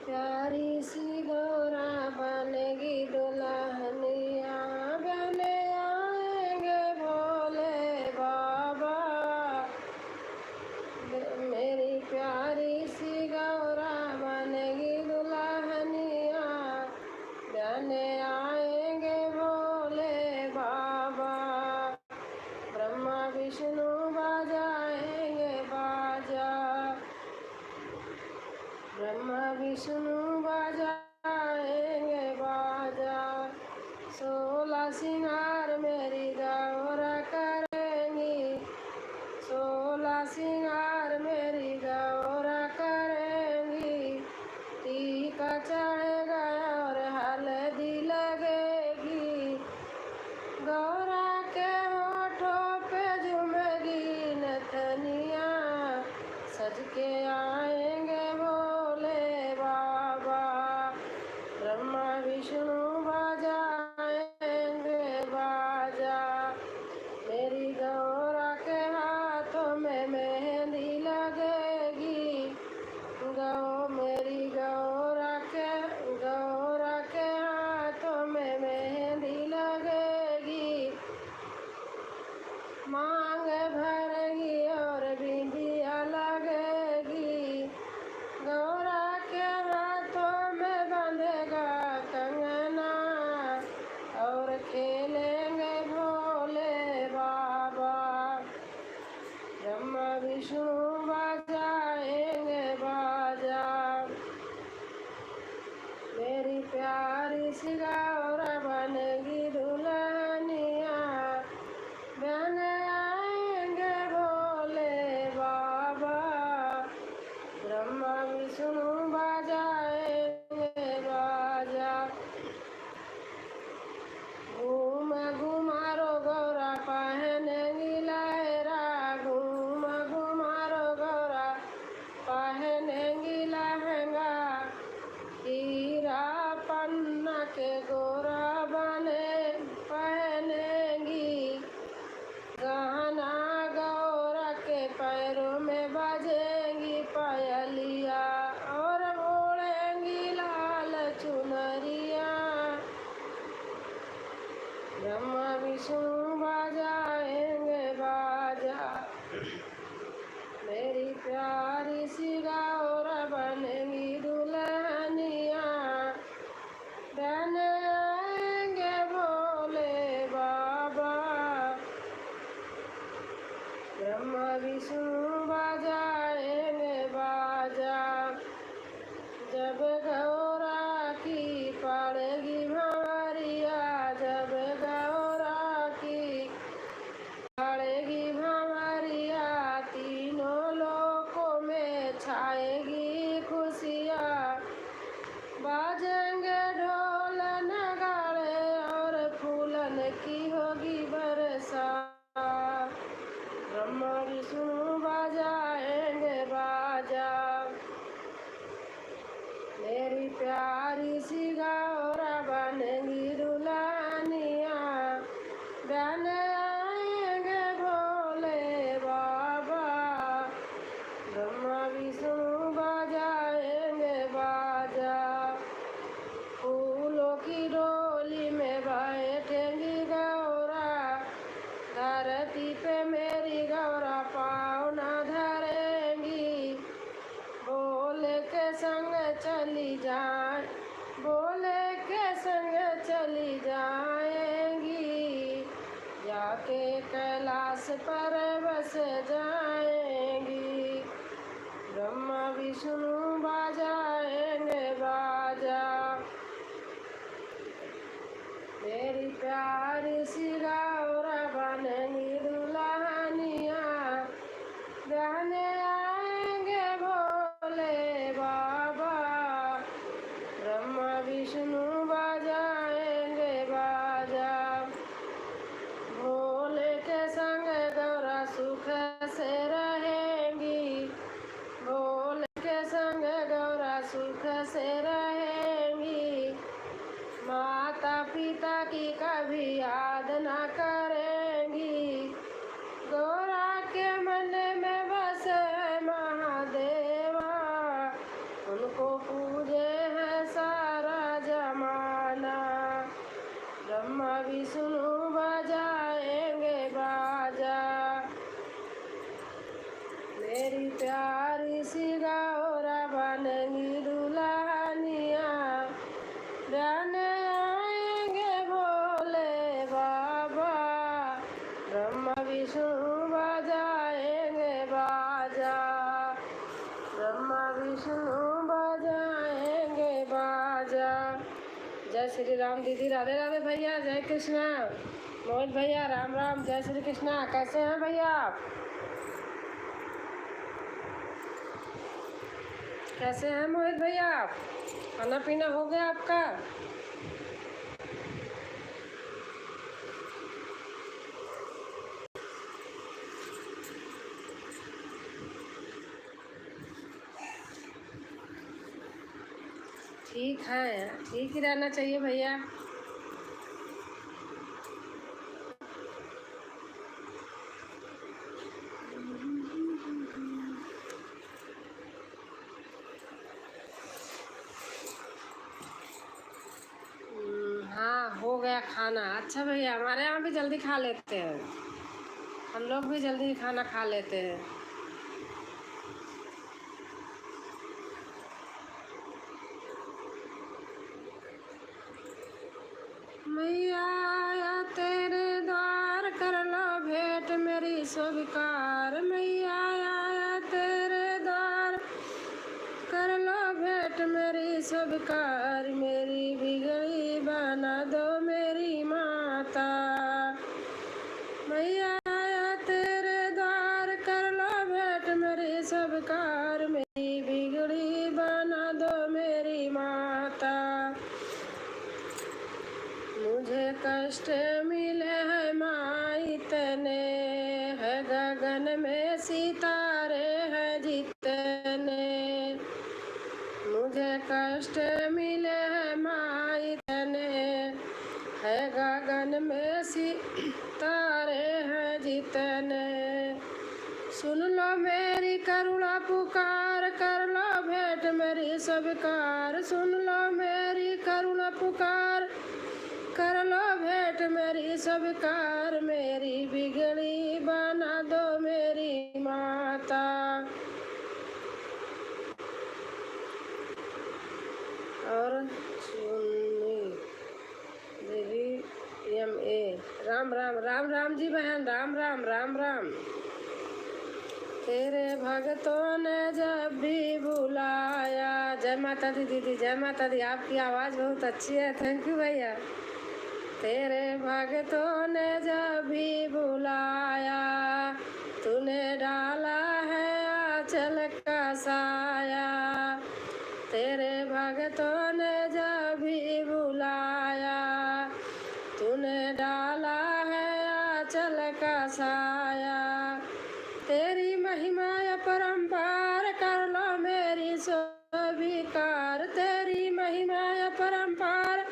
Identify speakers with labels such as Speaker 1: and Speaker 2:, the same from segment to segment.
Speaker 1: प्यारी सी गौरा बनेगी दुल्हनिया, बने आएंगे भोले बाबा। मेरी प्यारी सी गौरा बनेगी दुल्हनिया, बने आएंगे भोले बाबा। ब्रह्मा विष्णु बजाएंगे बाजा, ब्रह्मा विष्णु बजाएंगे बाजा। 16 सिंगार मेरी गौरा करेंगी, 16 सिंगार मेरी गौरा करेंगी। टीका चढ़ेगा और हल्दी लगेगी, गौरा के होठों पे झूमेगी नथनिया। सज के आएंगे भोले बाबा, ब्रह्मा विष्णु बजाएंगे बाजा। मेरी गौरा के हाथों में मेहंदी लगेगी, मेरी गौरा के हाथों में मेहंदी लगेगी। मांग भरेगी और बिंदिया लगेगी, गौरा के हाथों में बंधेगा कंगना। और खेलेंगे भोले बाबा, ब्रह्मा विष्णु बजाएंगे बाजा। मेरी प्यारी सी गौरा बनेगी दुल्हनिया, बने आएंगे भोले बाबा। ब्रह्मा विष्णु बजाएंगे बाजा। घूम घुमारो गौरा पहनेगी लहरा, घूम घुमारो गौरा पहनेगी लहंगा। हीरा पन्ना के गौरा पहनेगी, गहना गौरा के पैरों में बजेंगी पायलिया। और ओढ़ेंगी लाल चुनरिया, ब्रह्मा विष्णु बजाएंगे बाजा। मेरी प्यारी सी गौरा बनेगी दुल्हनिया, बने आएंगे भोले बाबा। ब्रह्मा विष्णु बजाएंगे बाजा। जब गौरा की पड़ेगी भंवरिया, जब गौरा की पड़ेगी भंवरिया, तीनों लोकों में छाएगी खुशियाँ। बाजेंगे ढोल नगाड़े और फूलन की होगी बरसा, ब्रह्मा विष्णु बजाएंगे बाजा। मेरी प्यारी सी गौरा बनेगी दुल्हनिया, बने आएंगे भोले बाबा। ब्रह्मा विष्णु बजाएंगे बाजा। फूलों की डोली में बैठेंगी गौरा, धरती पे मेरी गौरा पाँव न धरेंगी। भोले के संग चली जाए, भोले के संग चली जाएंगी, जाके कैलाश पर बस जाएंगी। ब्रह्मा विष्णु बजाएंगे बाजा। मेरी प्यारी सी गौरा बनेगी दुल्हनिया, बने आएंगे भोले बाबा। ब्रह्मा विष्णु बजाएंगे बाजा। भोले के संग गौरा सुख से रहेंगी, भोले के संग गौरा सुख से रहेंगी। माता पिता की कभी याद न करेंगी, गौरा के मन में बसे महादेवा, उनको पूजे जय श्री राम दीदी, राधे राधे भैया, जय कृष्णा। मोहित भैया राम राम, जय श्री कृष्णा। कैसे हैं भैया आप? कैसे हैं मोहित भैया आप? खाना पीना हो गया आपका? ठीक है, ठीक ही रहना चाहिए भैया। हाँ हो गया खाना। अच्छा भैया, हमारे यहाँ भी जल्दी खा लेते हैं, हम लोग भी जल्दी खाना खा लेते हैं। मैया आया तेरे द्वार, कर लो भेंट मेरी स्वीकार। मैया आया तेरे द्वार, कर लो भेंट मेरी स्वीकार। मेरी बिगड़ी बना दो मेरी माता। मैया आया तेरे द्वार, कर लो भेंट मेरी स्वीकार। मेरी बिगड़ी बना दो मेरी माता। मुझे कष्ट मिले हैं माई इतने, है गगन में सितारे हैं जितने। मुझे कष्ट मिले हैं माई इतने, है गगन में सितारे हैं जितने। सुन लो मेरी करुणा पुकार, कर लो भेंट मेरी स्वीकार। सुन लो मेरी करुणा पुकार, कर लो भेंट मेरी स्वीकार। मेरी बिगड़ी बना दो मेरी माता। और सुनी देवी MA, राम राम राम राम जी बहन, राम राम राम राम। तेरे भक्तों ने जब भी बुलाया, जय माता दी दीदी, जय माता दी। आपकी आवाज़ बहुत अच्छी है, थैंक यू भैया। तेरे भक्तों ने जब भी बुलाया, तूने डाला है आंचल का साया। तेरे भक्तों ने जब भी बुलाया, तूने डाला है आंचल का साया। तेरी महिमा अपरंपार, कर लो मेरी स्वीकार। तेरी महिमा अपरंपार,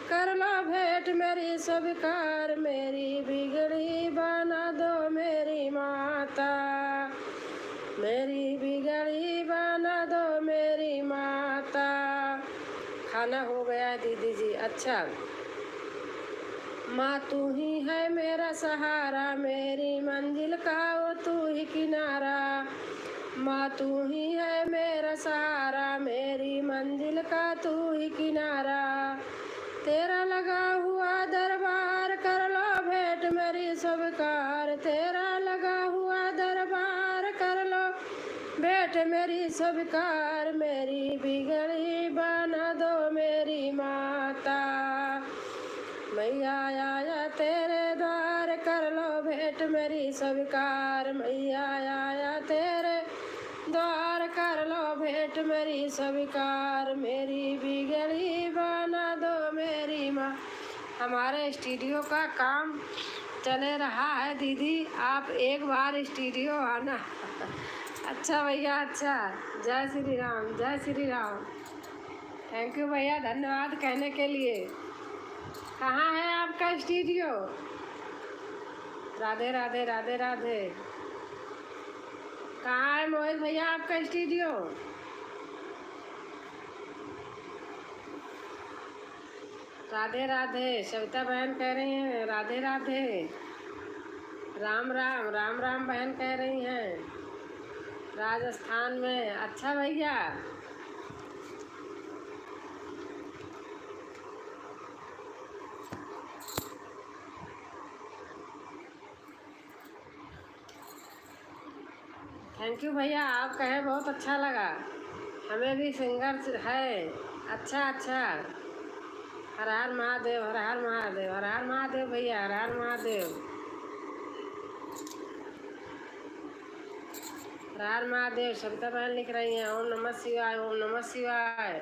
Speaker 1: कर लो भेंट मेरी स्वीकार। मेरी बिगड़ी बना दो मेरी माता। मेरी बिगड़ी बना दो मेरी माता। खाना हो गया है दीदी जी। अच्छा, माँ तू ही है मेरा सहारा, मेरी मंजिल का वो तू ही किनारा। माँ तू ही है मेरा सहारा, मेरी मंजिल का तू ही किनारा। तेरा लगा हुआ दरबार, कर लो भेंट मेरी स्वीकार। तेरा लगा हुआ दरबार, कर लो भेंट मेरी स्वीकार। मेरी बिगड़ी बना दो मेरी माता। मैया आया तेरे द्वार, कर लो भेंट मेरी स्वीकार। मैया आया तेरे द्वार, कर लो भेंट मेरी स्वीकार। मेरी बिगड़ी बना दो मेरी माँ। हमारे स्टूडियो का काम चले रहा है दीदी, आप एक बार स्टूडियो आना। अच्छा भैया, अच्छा। जय श्री राम, जय श्री राम। थैंक यू भैया, धन्यवाद कहने के लिए। कहाँ है आपका स्टूडियो? राधे राधे राधे राधे। कहाँ है मोहित भैया आपका स्टूडियो? राधे राधे। सविता बहन कह रही हैं राधे राधे। राम राम राम राम बहन कह रही हैं राजस्थान में। अच्छा भैया, थैंक यू भैया, आप कहे बहुत अच्छा लगा। हमें भी सिंगर है। अच्छा अच्छा। हर हर महादेव, हर हर महादेव, हर हर महादेव भैया, हर हर महादेव, हर हर महादेव। सविता बहन लिख रही हैं ओम नमः शिवाय, ओम नमः शिवाय।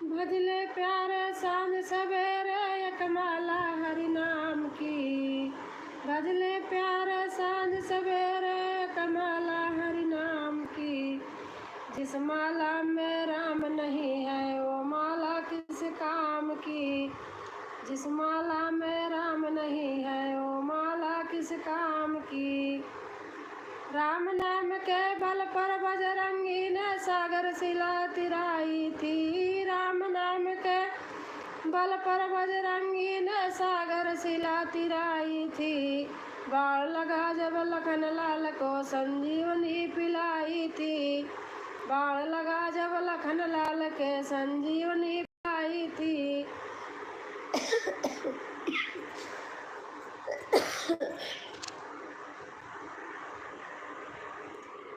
Speaker 1: भजले प्यारे सांझ सवेरे एक माला हरि नाम की, भजले प्यारे सांझ सवेरे एक माला हरि नाम की। जिस माला में राम नहीं है वो माला किस काम की, जिस माला में राम नहीं है वो माला किस काम की। राम नाम के बल पर बजरंगी ने सागर शिला तिराई थी, राम नाम के बल पर बजरंगी ने सागर शिला तिराई थी। बाण लगा जब लखन लाल को संजीवनी पिलाई थी, बाण लगा जब लखन लाल के संजीवनी पिलाई थी।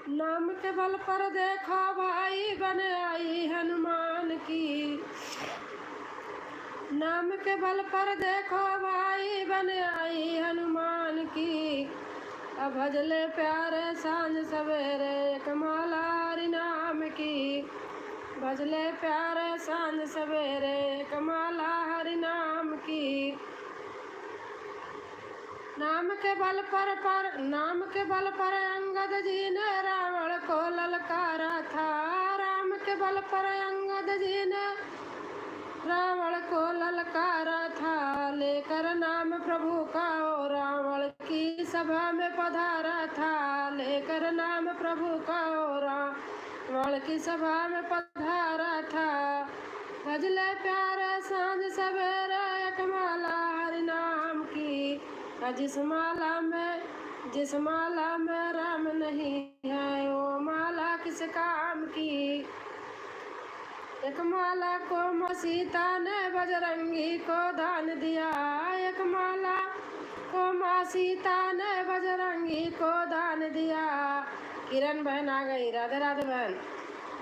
Speaker 1: नाम के बल पर देखो भाई बन आई हनुमान की, नाम के बल पर देखो भाई बन आई हनुमान की। अब भजले प्यारे सांझ सवेरे एक माला हरि नाम की, भजले प्यारे सांझ सवेरे एक माला हरि नाम की। नाम के बल पर अंगद जी ने रावण को ललकारा था, राम के बल पर अंगद जी ने रावण को ललकारा था। लेकर नाम प्रभु का ओ रावण की सभा में पधारा था, लेकर नाम प्रभु का ओ रावण की सभा में पधारा था। भजले प्यारे सांझ सवेरे एक माला हरि नाम की, जिस माला में राम नहीं है वो माला किस काम की। एक माला को माँ सीता ने बजरंगी को दान दिया, एक माला को माँ सीता ने बजरंगी को दान दिया। किरण बहन आ गई, राधे राधे बहन।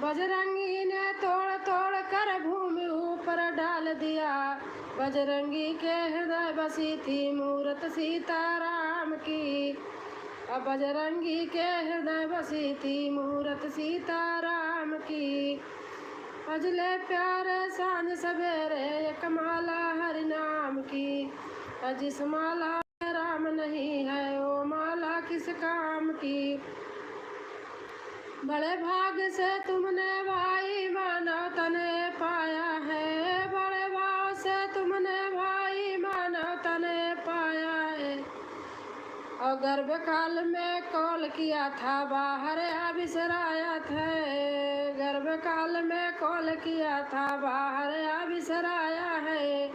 Speaker 1: बजरंगी ने तोड़ तोड़ कर भूमि ऊपर डाल दिया, बजरंगी के हृदय बसी थी मूरत सीताराम की। अब बजरंगी के हृदय बसी थी मूरत सीताराम की। भजले प्यारे सांझ सवेरे एक माला हरि नाम की, जिस माला में राम नहीं है वो माला किस काम की। बड़े भाग्य से तुमने भाई मानव तने पाया है, बड़े भाव से तुमने भाई मानव तने पाया है। और गर्भ काल में कॉल किया था बाहर आ बिसराया था, गर्भ काल में कॉल किया था बाहर आ बिसराया है।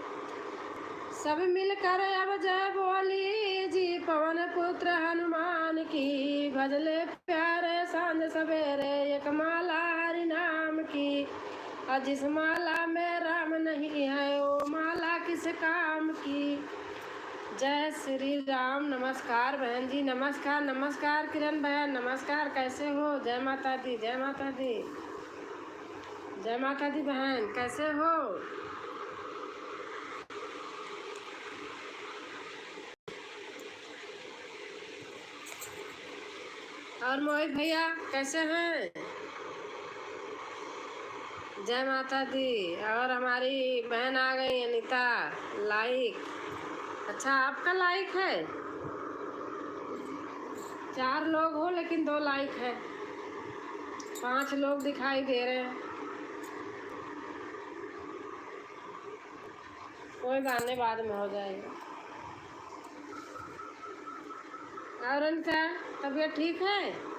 Speaker 1: सब मिलकर अब जय बोली जी पवन पुत्र हनुमान की। भजले प्यारे सांझ सवेरे एक माला हरि नाम की, और जिस माला में राम नहीं है वो माला किस काम की। जय श्री राम। नमस्कार बहन जी, नमस्कार नमस्कार। किरण बहन नमस्कार, कैसे हो? जय माता दी, जय माता दी, जय माता दी बहन, कैसे हो? और मोहित भैया कैसे हैं? जय माता दी। और हमारी बहन आ गई अनीता, लाइक। अच्छा आपका लाइक है? 4 लोग हो लेकिन 2 लाइक है, 5 लोग दिखाई दे रहे हैं। कोई बात नहीं, बाद में हो जाएगा। और अनीता तबीयत ठीक है?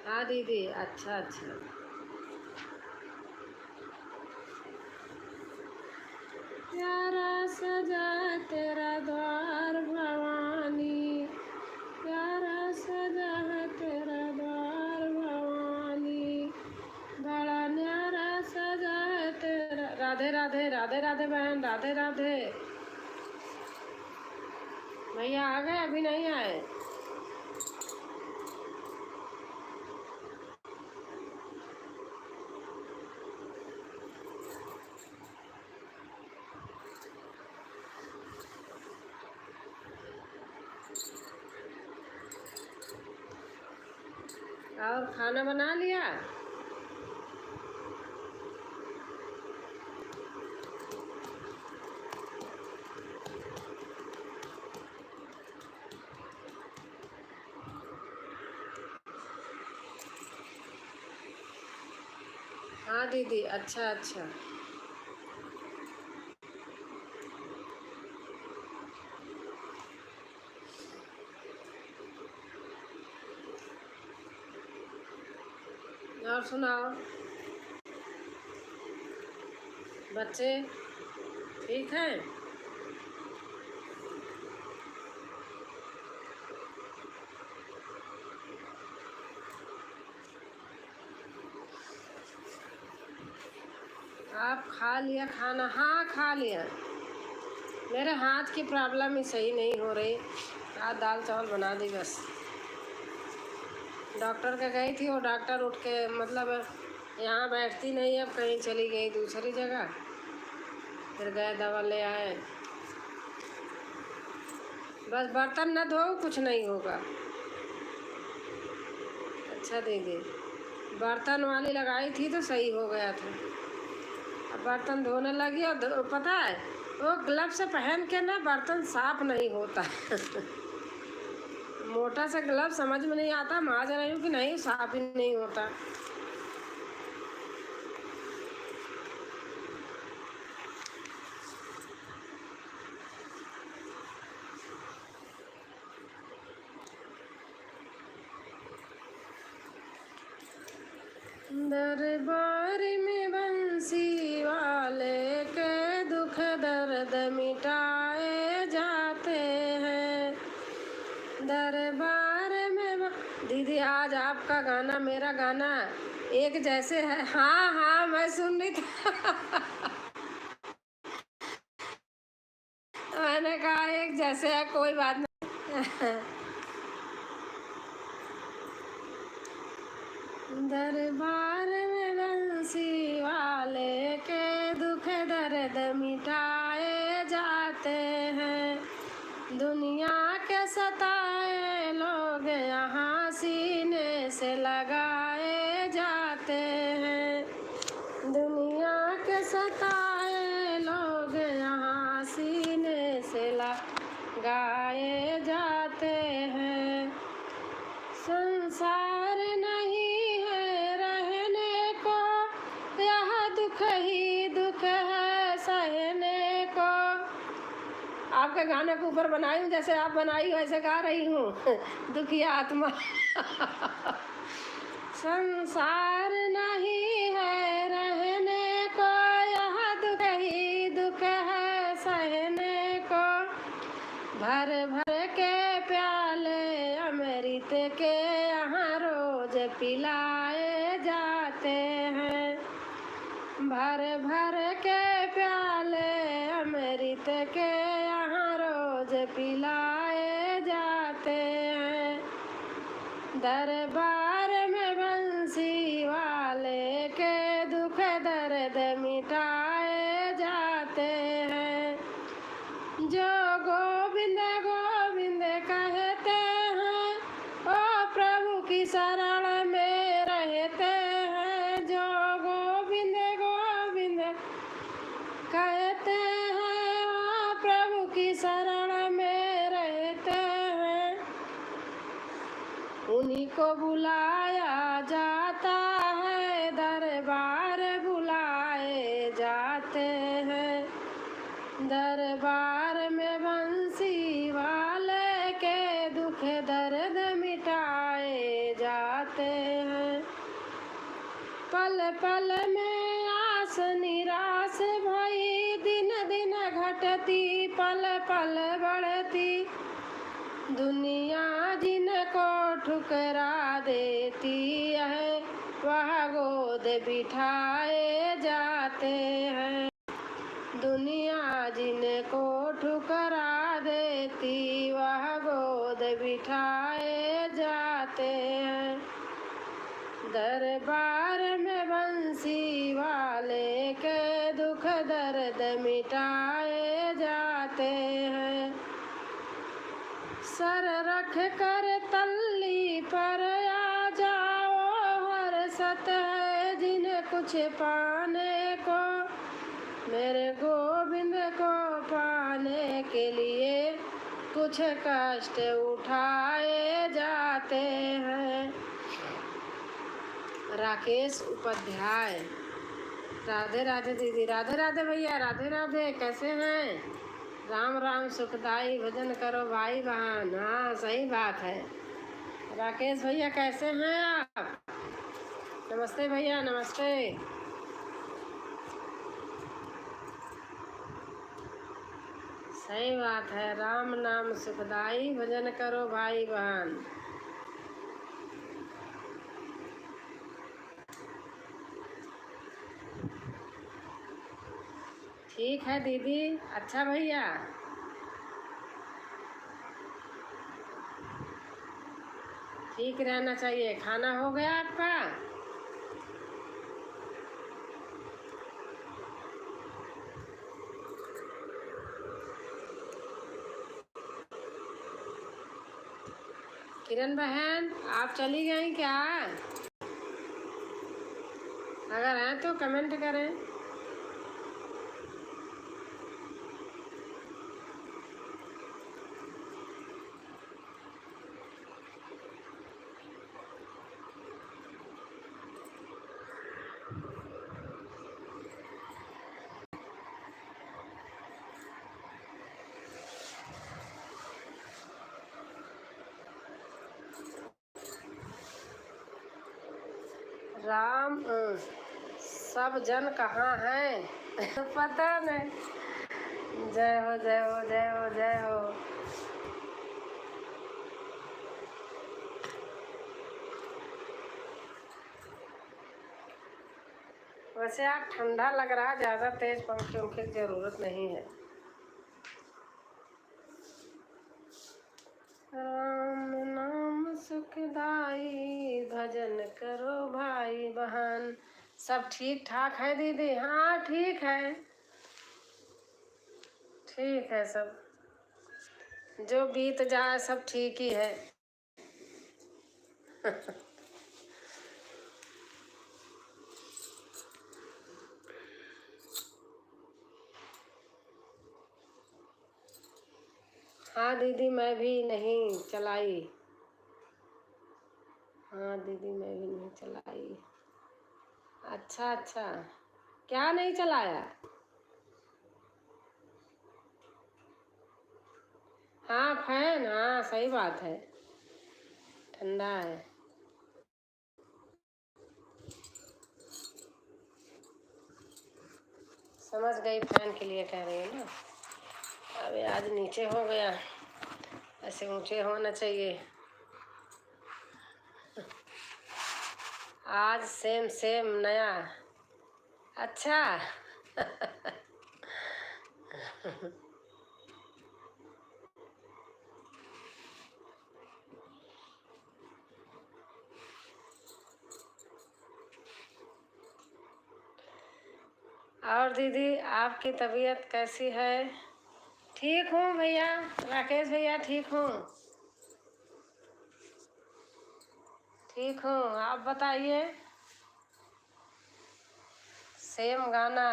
Speaker 1: हाँ दीदी, अच्छा अच्छा। प्यारा सजा तेरा द्वार भवन, राधे राधे, राधे राधे बहन, राधे राधे। भैया आ गए, अभी नहीं आए? और खाना बना लिया? हाँ दीदी, अच्छा अच्छा। और सुनाओ बच्चे, ठीक हैं? आप खा लिया खाना? हाँ खा लिया। मेरे हाथ की प्रॉब्लम ही सही नहीं हो रही, आज दाल चावल बना दी बस। डॉक्टर के गई थी, वो डॉक्टर उठ के मतलब यहाँ बैठती नहीं, अब कहीं चली गई दूसरी जगह, फिर गए दवा ले आए। बस बर्तन न धो, कुछ नहीं होगा। अच्छा दीदी, बर्तन वाली लगाई थी तो सही हो गया था। अब बर्तन धोने लगी और पता है वो ग्लव्स से पहन के ना बर्तन साफ नहीं होता। मोटा सा ग्लव समझ में नहीं आता, माज रही हूँ कि नहीं, साफ ही नहीं होता। दरबार में बंसी वाले के दुख दर्द मिटाए जाते हैं। दरबार में दीदी, आज आपका गाना मेरा गाना एक जैसे है। हाँ हाँ, मैं सुन रही थी। मैंने कहा एक जैसे है, कोई बात नहीं। दरबार में बंसी वाले के दुख दर्द मिटाए जाते हैं। दुनिया के सताए लोग यहाँ सीने से लगाए जाते हैं। दुनिया के सताए लोग यहाँ सीने से लगाए जाते हैं। संसार नहीं है रहने को, यह दुख ही दुख है सहने को। आपके गाने को ऊपर बनाई हूँ, जैसे आप बनाई वैसे गा रही हूँ। दुखी आत्मा। संसार नहीं है रहने को, यह दुख ही दुख है सहने को। भर भर के प्याले अमृत के यहाँ रोज पिलाए जाते हैं। भर भर के प्याले अमृत के यहाँ रोज पिलाए जाते हैं। दरबार में बंसी वाले के दुख दर्द मिटाए जाते हैं। जो गोविंद गोविंद कहते हैं, ओ प्रभु की शरण में रहते हैं। जो गोविंद गोविंद कहते हैं, ओ प्रभु की शरण में रहते हैं। उन्हीं को बुलाया जाता है, दरबार बुलाए जाते हैं। दरबार में बंसी वाले के दुख दर्द मिटाए जाते हैं। पल पल में आस निराश भई, दिन दिन घटती पल पल बढ़ती। दुनिया जिनको ठुकरा देती है, वह गोद बिठाए जाते हैं। भांति वह गोद बिठाए जाते हैं। दरबार में बंसी वाले के दुख दर्द मिटाए जाते हैं। सर रख कर तल्ली पर आ जाओ, हर्षत है जिन्हें कुछ पाने को, मेरे गोविंद को पाने के लिए कुछ कष्ट उठाए जाते हैं। राकेश उपाध्याय। राधे राधे दीदी। राधे राधे भैया। राधे राधे। कैसे हैं? राम राम सुखदाई भजन करो भाई बहन। हाँ सही बात है। राकेश भैया कैसे हैं आप? नमस्ते भैया नमस्ते। सही बात है। राम नाम सुखदाई भजन करो भाई बहन। ठीक है दीदी। अच्छा भैया। ठीक रहना चाहिए। खाना हो गया आपका? किरण बहन आप चली गई क्या? अगर हैं तो कमेंट करें। राम सब जन कहाँ हैं? पता नहीं। जय हो जय हो जय हो जय हो। वैसे आज ठंडा लग रहा है, ज़्यादा तेज पंखे उंखे की ज़रूरत नहीं है। राम नाम सुखदाई भजन करो भाई बहन। सब ठीक ठाक है दीदी? हाँ ठीक है। ठीक है सब। जो बीत जाए सब ठीक ही है। हाँ दीदी मैं भी नहीं चलाई। हाँ दीदी मैं भी नहीं चलाई। अच्छा अच्छा। क्या नहीं चलाया? हाँ फैन। हाँ सही बात है। ठंडा है। समझ गई फैन के लिए कह रही है ना। अबे आज नीचे हो गया, ऐसे ऊंचे होना चाहिए। आज सेम सेम नया। अच्छा। और दीदी आपकी तबीयत कैसी है? ठीक हूँ भैया। राकेश भैया ठीक हूँ। ठीक हूँ। आप बताइए। सेम गाना।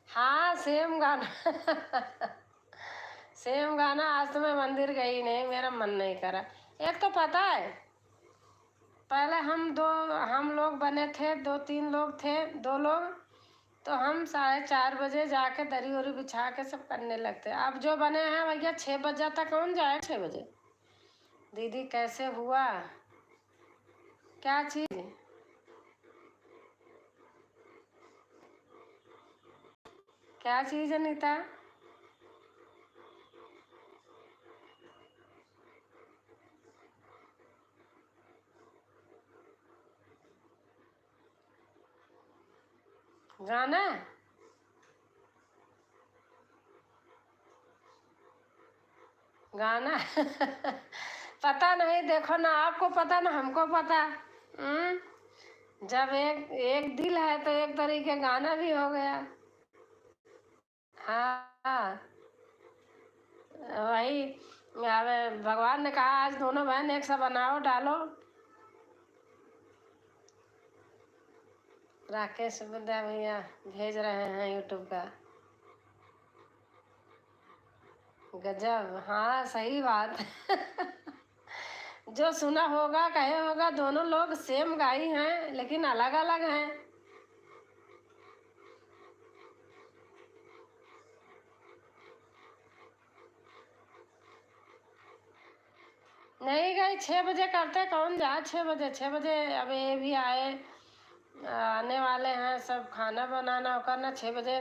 Speaker 1: हाँ सेम गाना। सेम गाना। आज तो मैं मंदिर गई नहीं, मेरा मन नहीं करा। एक तो पता है पहले हम लोग बने थे, 2-3 लोग थे, 2 लोग, तो हम 4:30 बजे जाके दरी वरी बिछा के सब करने लगते। अब जो बने हैं भैया 6 बजे तक कौन जाए 6 बजे। दीदी कैसे हुआ? क्या चीज़? क्या चीज़ अनीता? गाना? गाना पता नहीं, देखो ना, आपको पता ना हमको पता। जब एक एक दिल है तो एक तरीके गाना भी हो गया। हाँ, वही। अब भगवान ने कहा आज दोनों बहन एक सा बनाओ डालो। राकेश विद्या भैया भेज रहे हैं यूट्यूब का। गजब, हाँ सही बात। जो सुना होगा कहे होगा दोनों लोग सेम गाई हैं लेकिन अलग अलग हैं। नहीं गई, 6 बजे करते, कौन जा 6 बजे? 6 बजे अब ये भी आने वाले हैं, सब खाना बनाना और करना। 6 बजे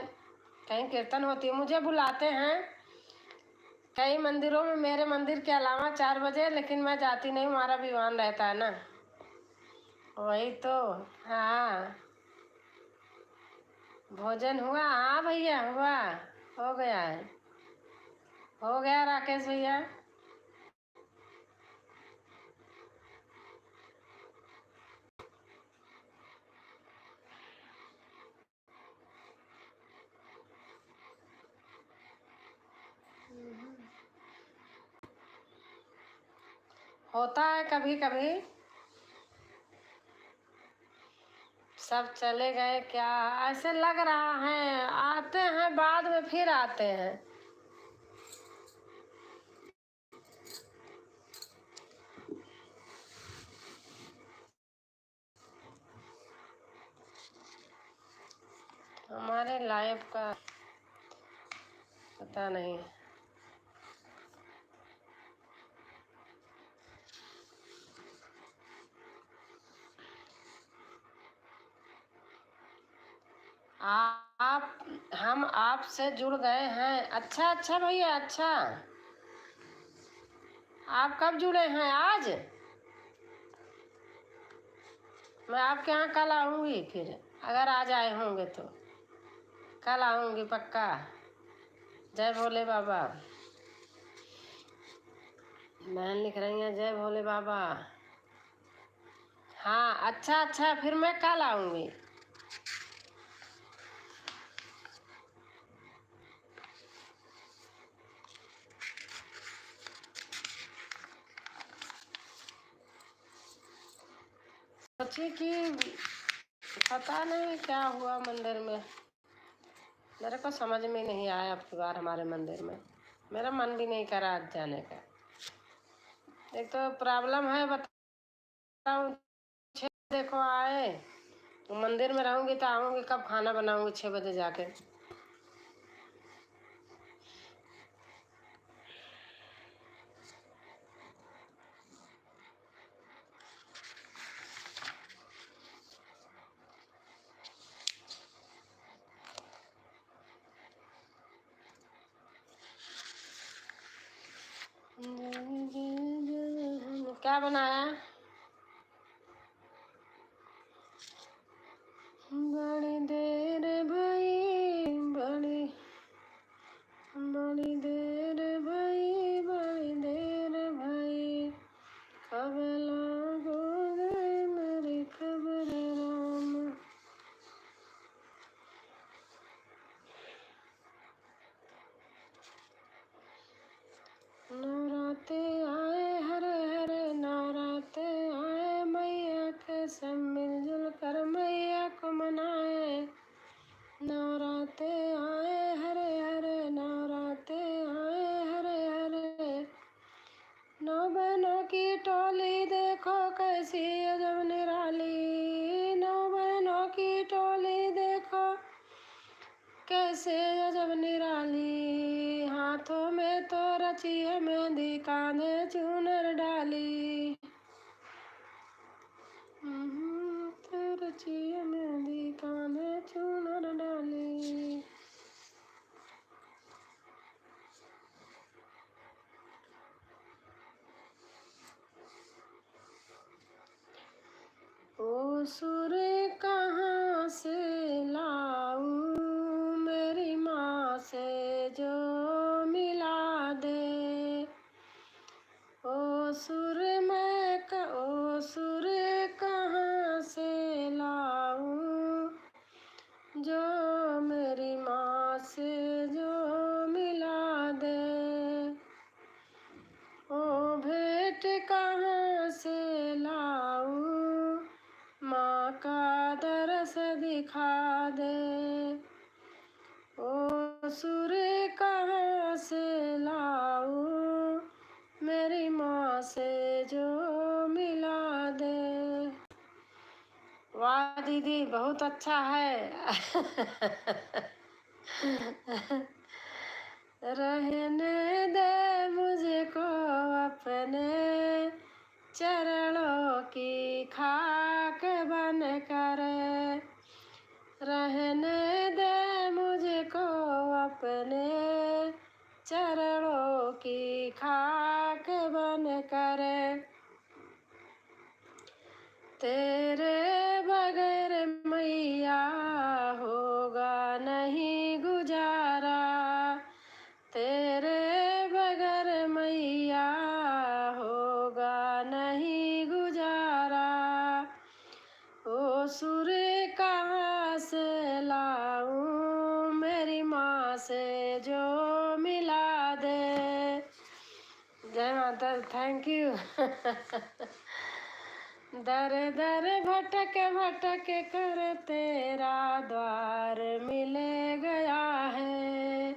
Speaker 1: कहीं कीर्तन होती है, मुझे बुलाते हैं कई मंदिरों में, मेरे मंदिर के अलावा 4 बजे, लेकिन मैं जाती नहीं, हमारा विवान रहता है ना। वही तो। हाँ, भोजन हुआ? हाँ भैया हुआ, हो गया है, हो गया राकेश भैया। होता है कभी कभी। सब चले गए क्या? ऐसे लग रहा है, आते हैं बाद में फिर आते हैं। हमारे लाइफ का पता नहीं। आप हम आपसे जुड़ गए हैं। अच्छा अच्छा भैया, अच्छा। आप कब जुड़े हैं? आज? मैं आपके यहाँ कल आऊँगी, फिर अगर आज आए होंगे तो कल आऊँगी पक्का। जय भोले बाबा। बहन लिख रही हैं जय भोले बाबा। हाँ अच्छा अच्छा, फिर मैं कल आऊँगी। सोची कि पता नहीं क्या हुआ मंदिर में, मेरे को समझ में नहीं आया अब की बार हमारे मंदिर में। मेरा मन भी नहीं करा आज जाने का। एक तो प्रॉब्लम है, बताऊँ, देखो आए तो मंदिर में रहूँगी तो आऊँगी कब, खाना बनाऊँगी 6 बजे जाके। क्या बनाया? बड़ी देर भई, बड़ी देर भई, बड़ी देर भई, कब लागोगे मेरी खबर राम। नवराते आए हरे हरे, नवराते आए, मैया के सब मिलजुल कर मैया को मनाए। नवराते आए हरे हरे, नवराते आए हरे हरे, नौ बहनों की टोली देखो कैसी अजब निराली। नौ बहनों की टोली देखो कैसे अजब निराली, हाथों में तो रची है मेहंदी, कांधे चूनर डाली। तो रची है मेहंदी, कांधे चूनर डाली। ओ सुर कहाँ से लाऊं, मेरी माँ से जो मिला दे। भेंट कहाँ से लाऊं, माँ का दरस दिखा दे। ओ सुर कहाँ से लाऊं, मेरी माँ से जो मिला दे। वाह दीदी, बहुत अच्छा है। रहने दे मुझको अपने चरणों की खाक बन कर, रहने दे मुझको अपने चरणों की खाक बन कर। तेरे बगैर मैया होगा नहीं गुजारा, तेरे बगैर मैया होगा नहीं गुजारा। ओ सुर कहाँ से लाऊं, मेरी माँ से जो मिला दे। जय माता, थैंक यू। दर दर भटक भटक कर तेरा द्वार मिल गया है,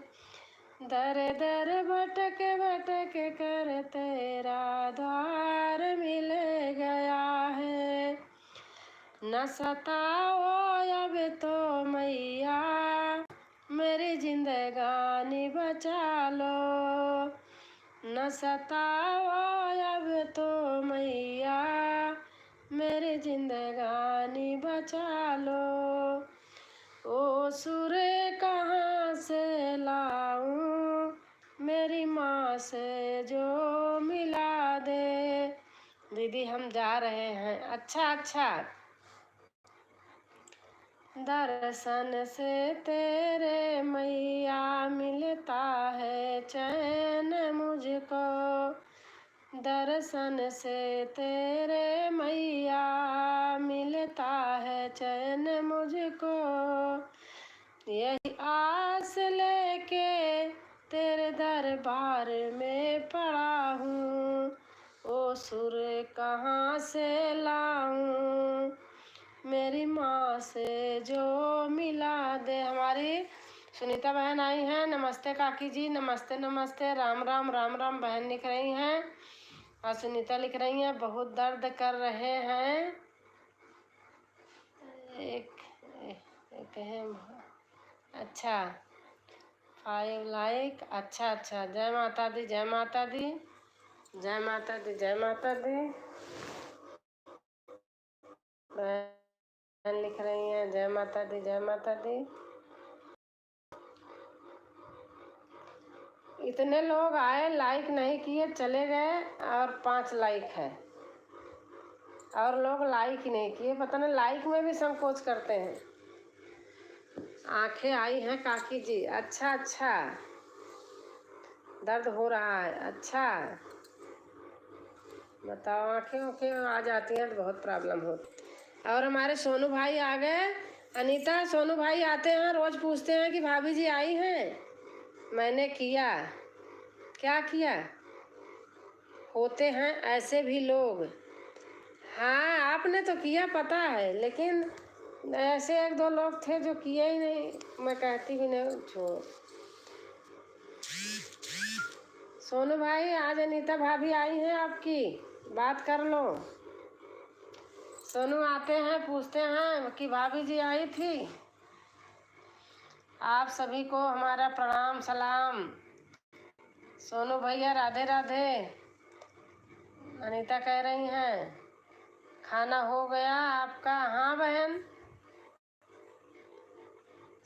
Speaker 1: दर दर भटक भटक कर तेरा द्वार मिल गया है। न सताओ अब तो मैया, मेरी जिंदगानी बचा लो। न सताओ अब तो मैया, मेरी जिंदगानी बचा लो। ओ सुर कहाँ से लाऊं, मेरी माँ से जो मिला दे। दीदी हम जा रहे हैं। अच्छा अच्छा। दर्शन से तेरे मैया मिलता है चैन मुझको, दर्शन से तेरे मैया मिलता है चैन मुझको। यही आस लेके तेरे दरबार में पड़ा हूँ, ओ सुर कहाँ से लाऊं, मेरी माँ से जो मिला दे। हमारी सुनीता बहन आई हैं। नमस्ते काकी जी, नमस्ते नमस्ते। राम राम राम राम बहन लिख रही हैं और सुनीता लिख रही हैं बहुत दर्द कर रहे हैं। एक है। अच्छा 5 लाइक। अच्छा अच्छा। जय माता दी, जय माता दी, जय माता दी, जय माता दी। बहन लिख रही हैं जय माता दी, जय माता दी। इतने लोग आए, लाइक नहीं किए, चले गए और 5 लाइक है और लोग लाइक ही नहीं किए। पता नहीं लाइक में भी संकोच करते हैं। आंखें आई हैं काकी जी। अच्छा अच्छा, दर्द हो रहा है। अच्छा बताओ, आंखें आ जाती हैं तो बहुत प्रॉब्लम होती। और हमारे सोनू भाई आ गए। अनीता, सोनू भाई आते हैं, रोज पूछते हैं कि भाभी जी आई हैं। मैंने किया, क्या किया। होते हैं ऐसे भी लोग। हाँ आपने तो किया पता है, लेकिन ऐसे 1-2 लोग थे जो किए ही नहीं। मैं कहती भी नहीं, छोड़। सोनू भाई आज अनीता भाभी आई हैं आपकी, बात कर लो। सोनू आते हैं, पूछते हैं कि भाभी जी आई थी। आप सभी को हमारा प्रणाम सलाम। सोनू भैया राधे राधे। अनीता कह रही हैं खाना हो गया आपका। हाँ बहन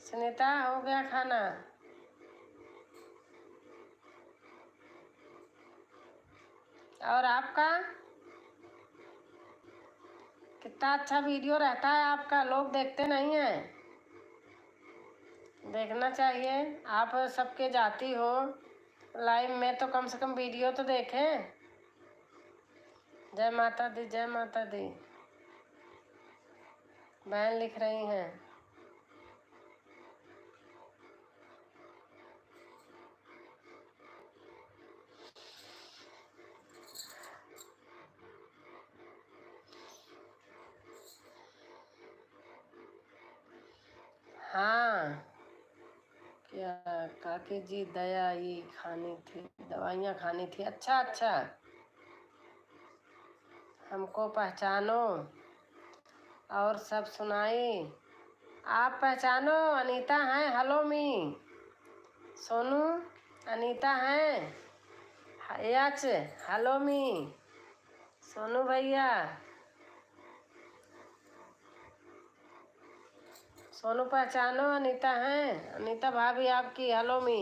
Speaker 1: सुनीता, हो गया खाना। और आपका कितना अच्छा वीडियो रहता है आपका, लोग देखते नहीं हैं। देखना चाहिए। आप सबके जाती हो लाइव में तो कम से कम वीडियो तो देखें। जय माता दी, जय माता दी। बहन लिख रही हैं हाँ क्या काकी जी दया ये खानी थी, दवाइयाँ खानी थी। अच्छा अच्छा, हमको पहचानो और सब सुनाई। आप पहचानो, अनीता हैं। हेलो मी सोनू, अनीता हैं। यच हेलो मी सोनू भैया, सोनू पहचानो, अनीता हैं। अनीता भाभी आपकी। हेलो मी।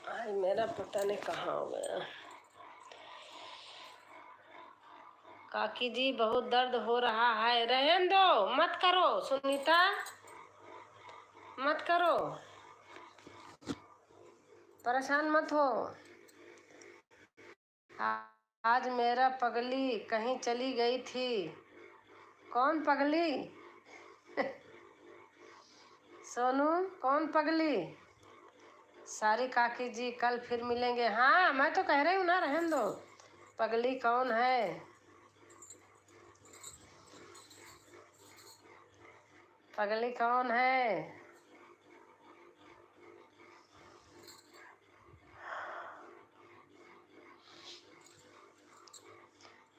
Speaker 1: आज मेरा पता नहीं कहाँ हो गया। काकी जी बहुत दर्द हो रहा है। रहने दो, मत करो सुनीता, मत करो, परेशान मत हो। आज मेरा पगली कहीं चली गई थी। कौन पगली? सोनू, कौन पगली? सारी काकी जी कल फिर मिलेंगे। हाँ मैं तो कह रही हूँ ना, रहने दो। पगली कौन है? पगली कौन है?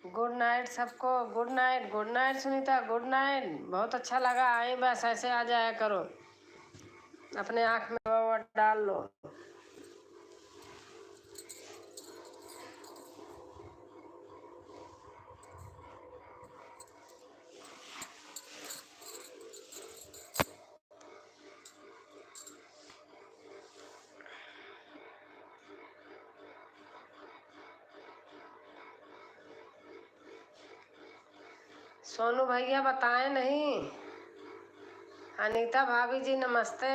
Speaker 1: गुड नाइट सबको। Good night, good night Sunita, good night. बहुत अच्छा लगा। आई बस ऐसे आ जाया करो, अपने आँख में वो डाल लो। सोनू भैया बताएं नहीं। अनीता भाभी जी नमस्ते।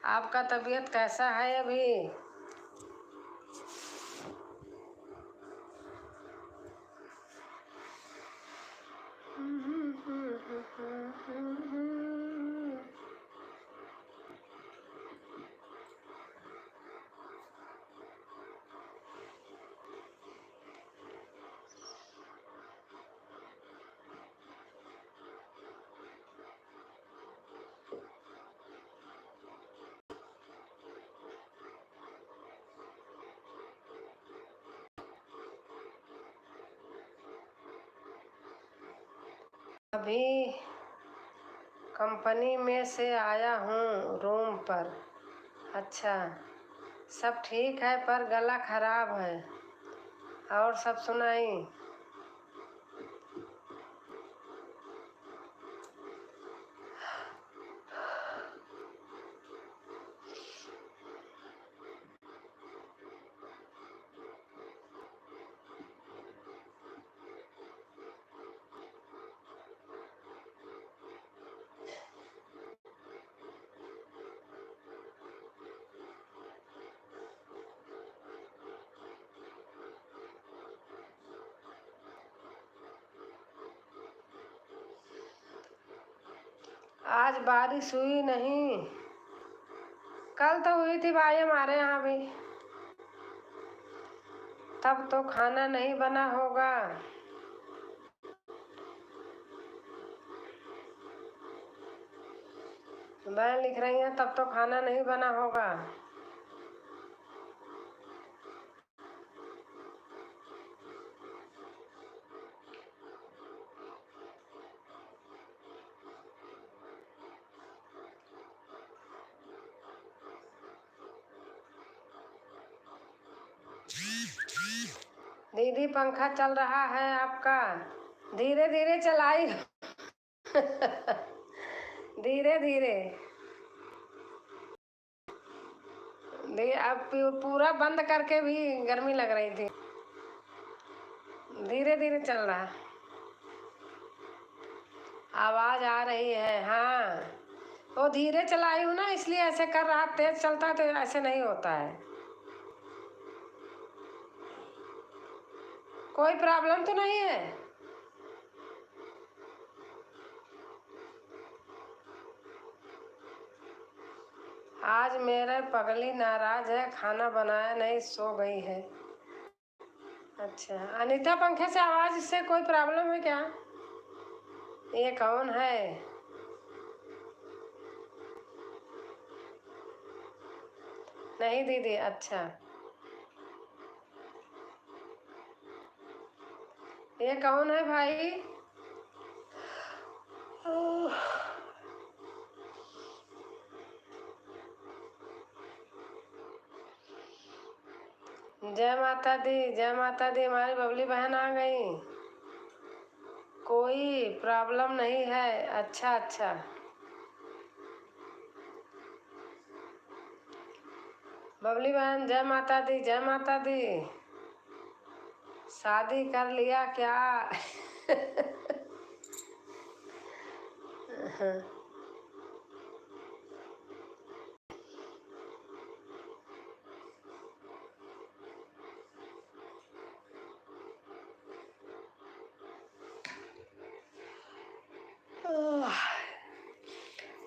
Speaker 1: आपका तबीयत कैसा है अभी? अभी कंपनी में से आया हूँ रूम पर। अच्छा, सब ठीक है पर गला खराब है। और सब सुनाई। आज बारिश हुई नहीं, कल तो हुई थी भाई हमारे यहाँ भी। तब तो खाना नहीं बना होगा। मैं लिख रही हूँ तब तो खाना नहीं बना होगा। दीदी पंखा चल रहा है आपका, धीरे धीरे चलाई। धीरे धीरे। अब पूरा बंद करके भी गर्मी लग रही थी। धीरे धीरे चल रहा। आवाज आ रही है। हाँ वो धीरे चलाई हूँ ना, इसलिए ऐसे कर रहा। तेज चलता तो ऐसे नहीं होता है। कोई प्रॉब्लम तो नहीं है? आज मेरे पगली नाराज है, खाना बनाया नहीं, सो गई है। अच्छा अनीता, पंखे से आवाज इससे कोई प्रॉब्लम है क्या? ये कौन है? नहीं दीदी। अच्छा ये कौन है भाई? जय माता दी, जय माता दी। हमारी बबली बहन आ गई। कोई प्रॉब्लम नहीं है। अच्छा अच्छा। बबली बहन जय माता दी, जय माता दी। शादी कर लिया क्या?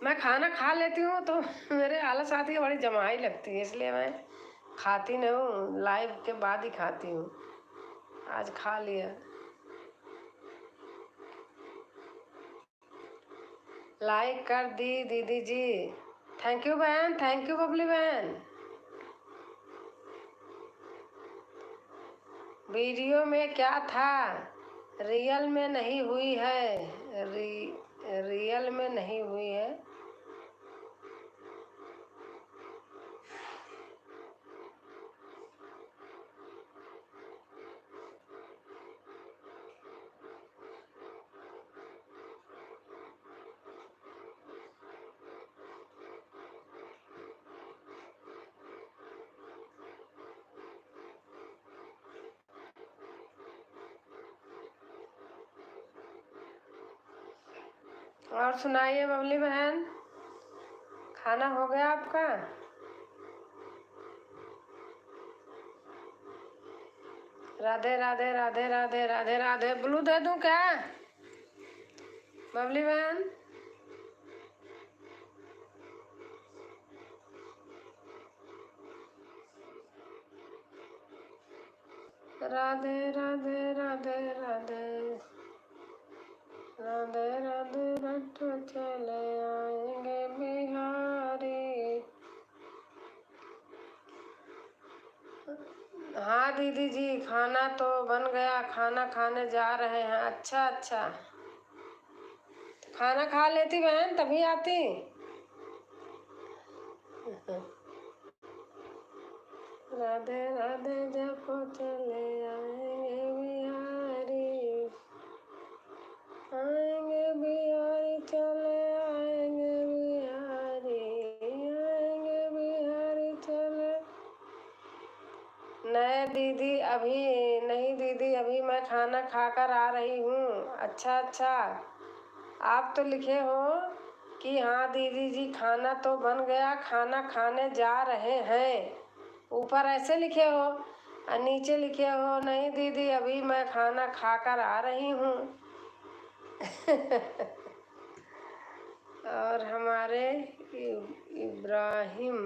Speaker 1: मैं खाना खा लेती हूँ तो मेरे आलस आती है, बड़ी जमाई लगती है, इसलिए मैं खाती नहीं हूँ, लाइव के बाद ही खाती हूँ। आज खा लिया। लाइक कर दी दीदी जी। थैंक यू बहन, थैंक यू बबली बहन। वीडियो में क्या था? रियल में नहीं हुई है। रियल में नहीं हुई है। और सुनाइए बबली बहन, खाना हो गया आपका? राधे राधे राधे राधे राधे राधे। ब्लू दे दूं क्या बबली बहन? राधे राधे राधे राधे राधे राधे रट चले आएंगे बिहारी। हाँ दीदी जी, खाना तो बन गया, खाना खाने जा रहे हैं। अच्छा अच्छा, खाना खा लेती बहन तभी आती। राधे राधे जब चले आएंगे बिहारी, आएंगे बिहारी, चले आएंगे बिहारी, आएंगे बिहारी चले। नहीं दीदी अभी नहीं, दीदी अभी मैं खाना खाकर आ रही हूँ। अच्छा अच्छा, आप तो लिखे हो कि हाँ दीदी जी खाना तो बन गया, खाना खाने जा रहे हैं, ऊपर ऐसे लिखे हो और नीचे लिखे हो नहीं दीदी अभी मैं खाना खाकर आ रही हूँ। और हमारे इब्राहिम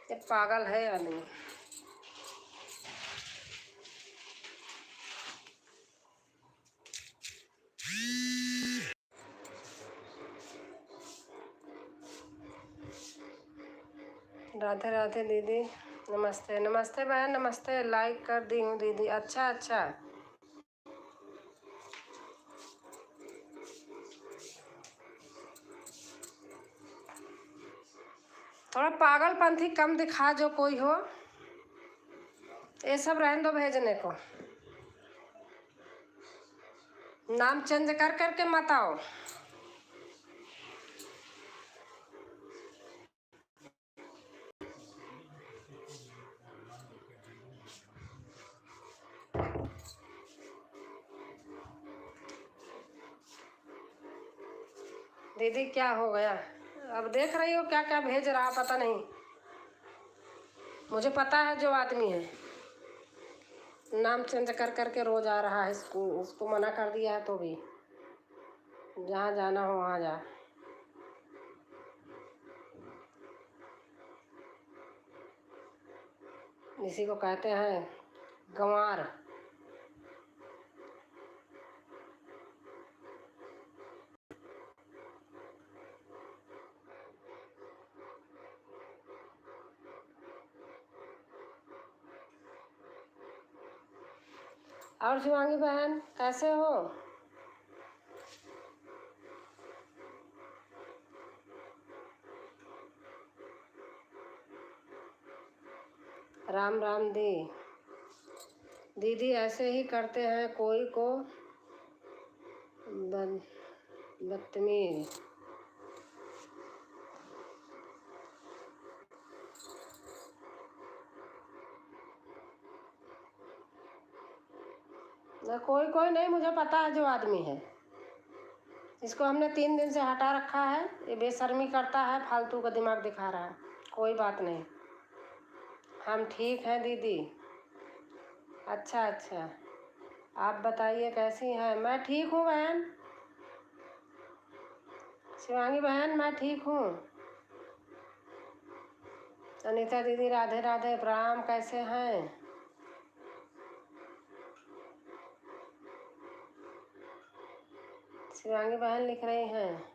Speaker 1: ये पागल है या नहीं? राधे राधे दीदी, नमस्ते नमस्ते बहन, नमस्ते। लाइक कर दी हूँ दीदी। अच्छा अच्छा, थोड़ा पागलपंथी कम दिखा जो कोई हो, ये सब रहने दो भेजने को। नाम चेंज कर करके मत आओ। दीदी क्या हो गया? अब देख रही हो क्या क्या भेज रहा, पता नहीं। मुझे पता है जो आदमी है, नाम चेंज कर करके रोज आ रहा है। इसको मना कर दिया है तो भी जहाँ जाना हो वहाँ जा। इसी को कहते हैं गंवार। और शिवांगी बहन कैसे हो? राम राम दीदी ऐसे ही करते हैं कोई को बदतमीज। कोई कोई नहीं, मुझे पता है जो आदमी है। इसको हमने 3 दिन से हटा रखा है। ये बेशर्मी करता है, फालतू का दिमाग दिखा रहा है। कोई बात नहीं, हम ठीक हैं दीदी। अच्छा अच्छा, आप बताइए कैसी हैं? मैं ठीक हूँ बहन। शिवांगी बहन मैं ठीक हूँ। अनीता दीदी राधे राधे, प्रणाम। कैसे हैं? शिवांगी बहन लिख रही हैं।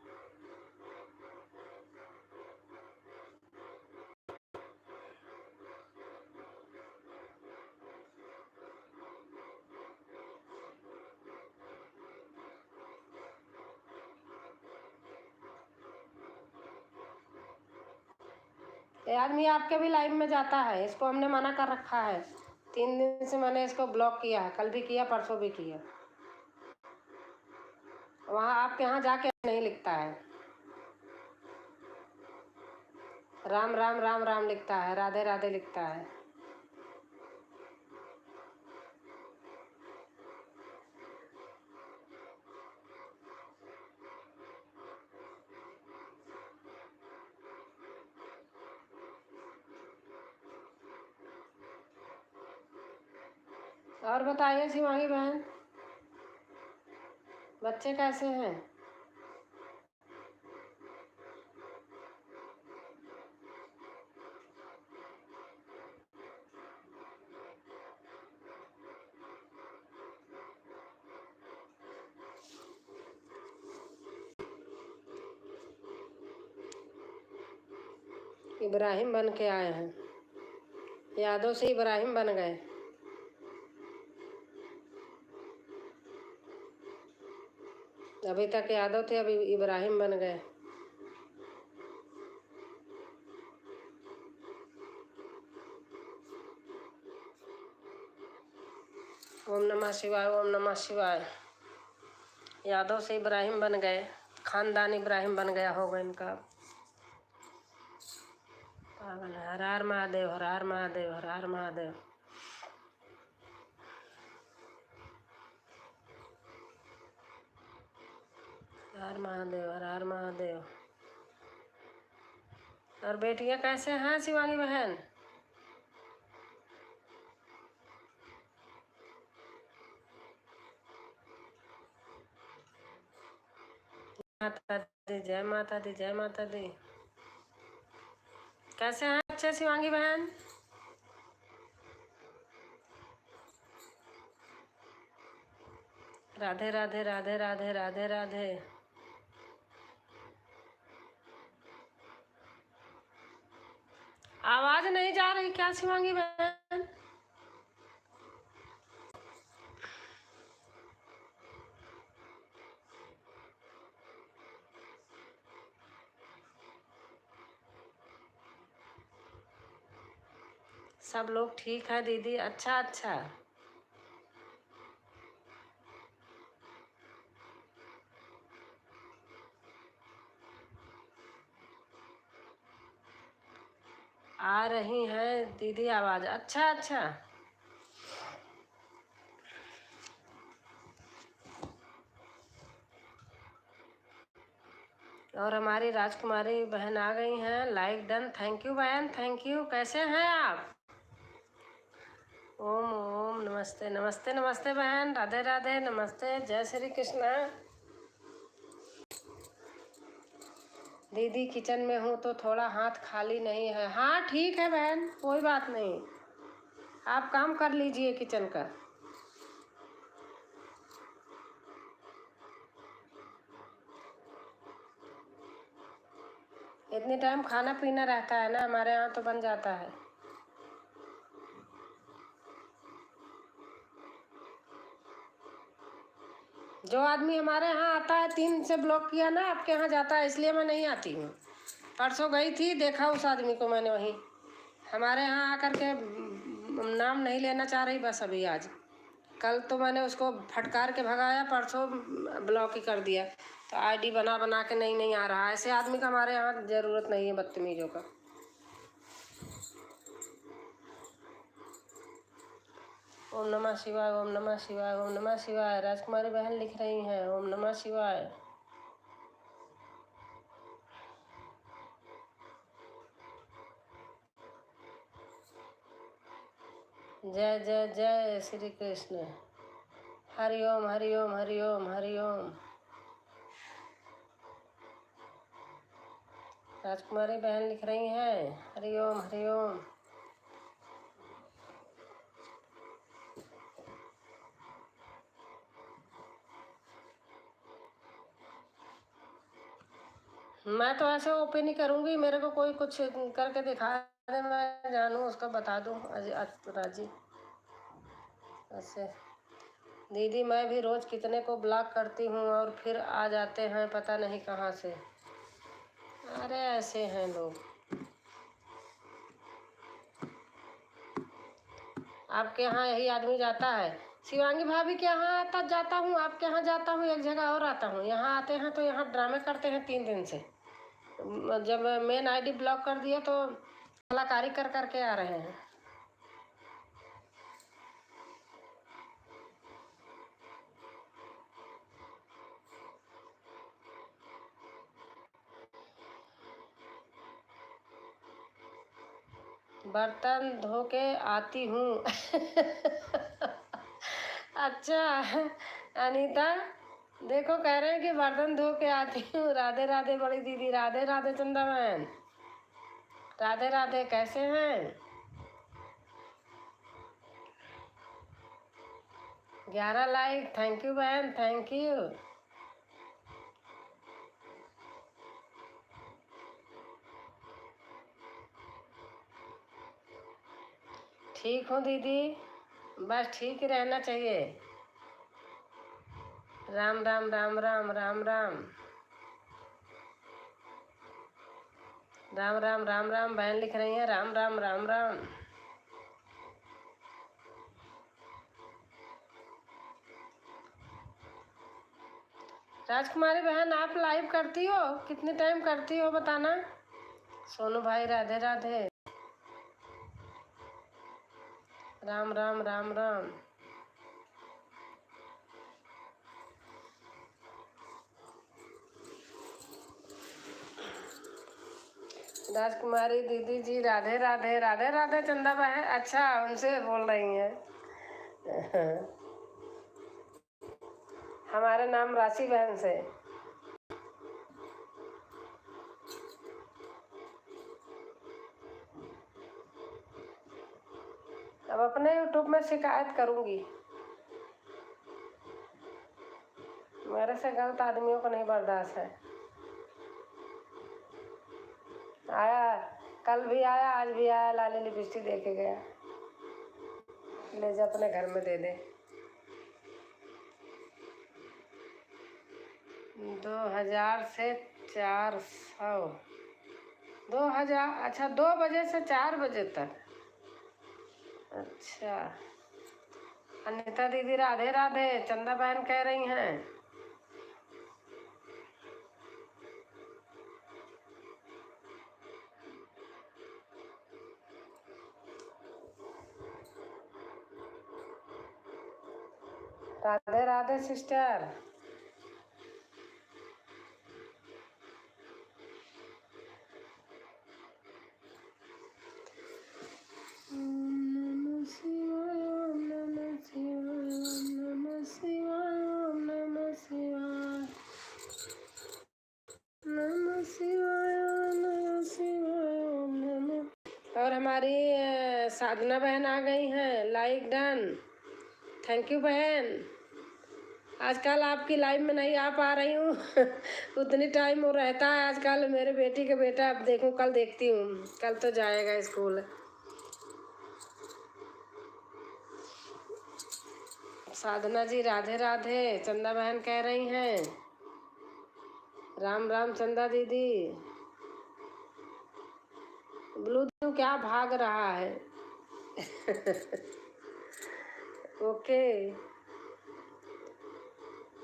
Speaker 1: ये आदमी आपके भी लाइव में जाता है, इसको हमने मना कर रखा है। 3 दिन से मैंने इसको ब्लॉक किया है, कल भी किया, परसों भी किया। वहाँ आपके यहाँ जाके नहीं लिखता है। राम राम राम राम लिखता है, राधे राधे लिखता है। और बताइए शिवांगी बहन, बच्चे कैसे हैं? इब्राहिम बन के आए हैं, यादों से इब्राहिम बन गए। अभी तक यादव थे, अभी इब्राहिम बन गए। ओम नमः शिवाय, ओम नमः शिवाय। यादव से इब्राहिम बन गए, खानदान इब्राहिम बन गया होगा इनका। पागल है। हर हर महादेव, हर हर महादेव, हर हर महादेव। हर महादेव, हर हर महादेव। और बेटियां कैसे हैं शिवानी बहन? माता दी, जय माता दी, जय माता दी। कैसे हैं अच्छे शिवांगी बहन? राधे राधे राधे राधे राधे राधे। आवाज नहीं जा रही क्या शिवांगी बहन? सब लोग ठीक है दीदी। अच्छा अच्छा। आ रही है दीदी आवाज। अच्छा अच्छा। और हमारी राजकुमारी बहन आ गई हैं। Like done. थैंक यू बहन, थैंक यू। कैसे हैं आप? ओम ओम नमस्ते नमस्ते नमस्ते बहन, राधे राधे, नमस्ते, जय श्री कृष्णा। दीदी किचन में हूँ तो थोड़ा हाथ खाली नहीं है। हाँ ठीक है बहन, कोई बात नहीं, आप काम कर लीजिए किचन का। इतने टाइम खाना पीना रहता है ना, हमारे यहाँ तो बन जाता है। जो आदमी हमारे यहाँ आता है 3 से ब्लॉक किया ना, आपके यहाँ जाता है, इसलिए मैं नहीं आती हूँ। परसों गई थी, देखा उस आदमी को मैंने वहीं। हमारे यहाँ आकर के नाम नहीं लेना चाह रही बस अभी आज। कल तो मैंने उसको फटकार के भगाया, परसों ब्लॉक ही कर दिया। तो आईडी बना बना के नहीं आ रहा। ऐसे आदमी का हमारे यहाँ ज़रूरत नहीं है, बदतमीजों का। ओम नमः शिवाय, ओम नमः शिवाय, ओम नमः शिवाय। राजकुमारी बहन लिख रही हैं ओम नमः शिवाय। जय जय जय श्री कृष्ण। हरि ओम हरि ओम हरि ओम हरि ओम। राजकुमारी बहन लिख रही हैं हरि ओम हरि ओम। मैं तो ऐसे ओपन ही करूँगी, मेरे को कोई कुछ करके दिखा दे, मैं जानूँ उसका बता दूँ। राजी ऐसे दीदी मैं भी रोज़ कितने को ब्लॉक करती हूँ और फिर आ जाते हैं पता नहीं कहाँ से। अरे ऐसे हैं लोग। आपके यहाँ यही आदमी जाता है? शिवांगी भाभी के यहाँ आता जाता हूँ, आपके यहाँ जाता हूँ, एक जगह और आता हूँ। यहाँ आते हैं तो यहाँ ड्रामे करते हैं 3 दिन से। जब मेन आईडी ब्लॉक कर दिया तो कलाकारी कर करके आ रहे हैं। बर्तन धो के आती हूँ। अच्छा अनीता, देखो कह रहे हैं कि बर्तन धो के आती हूँ। राधे राधे बड़ी दीदी, राधे राधे चंदा बहन, राधे राधे। कैसे हैं? 11 लाइक, थैंक यू बहन, थैंक यू। ठीक हूँ दीदी, बस ठीक ही रहना चाहिए। राम राम राम राम राम राम राम राम राम राम। बहन लिख रही है राम राम राम राम। राजकुमारी बहन आप लाइव करती हो? कितने टाइम करती हो बताना। सोनू भाई राधे राधे, राम राम राम राम। राजकुमारी दीदी जी राधे राधे, राधे राधे चंदा बहन। अच्छा उनसे बोल रही हैं। हमारे नाम राशि बहन से। अब अपने यूट्यूब में शिकायत करूंगी। मेरे से गलत आदमियों को नहीं बर्दाश्त है। आया, कल भी आया, आज भी आया, लाली लिपस्टिक दे के गया। ले जा अपने घर में दे दे। 2000 से 400, 2000। अच्छा 2 बजे से 4 बजे तक। अच्छा अनिता दीदी राधे राधे, चंदा बहन कह रही हैं। राधे राधे सिस्टर। और हमारी साधना बहन आ गई हैं, लाइक डन। थैंक यू बहन। आजकल आपकी लाइव में नहीं आ पा रही हूँ उतनी टाइम वो रहता है आजकल मेरे बेटी का बेटा। अब देखूँ, कल देखती हूँ, कल तो जाएगा स्कूल। साधना जी राधे राधे। चंदा बहन कह रही हैं राम राम। चंदा दीदी ब्लू क्या भाग रहा है ओके,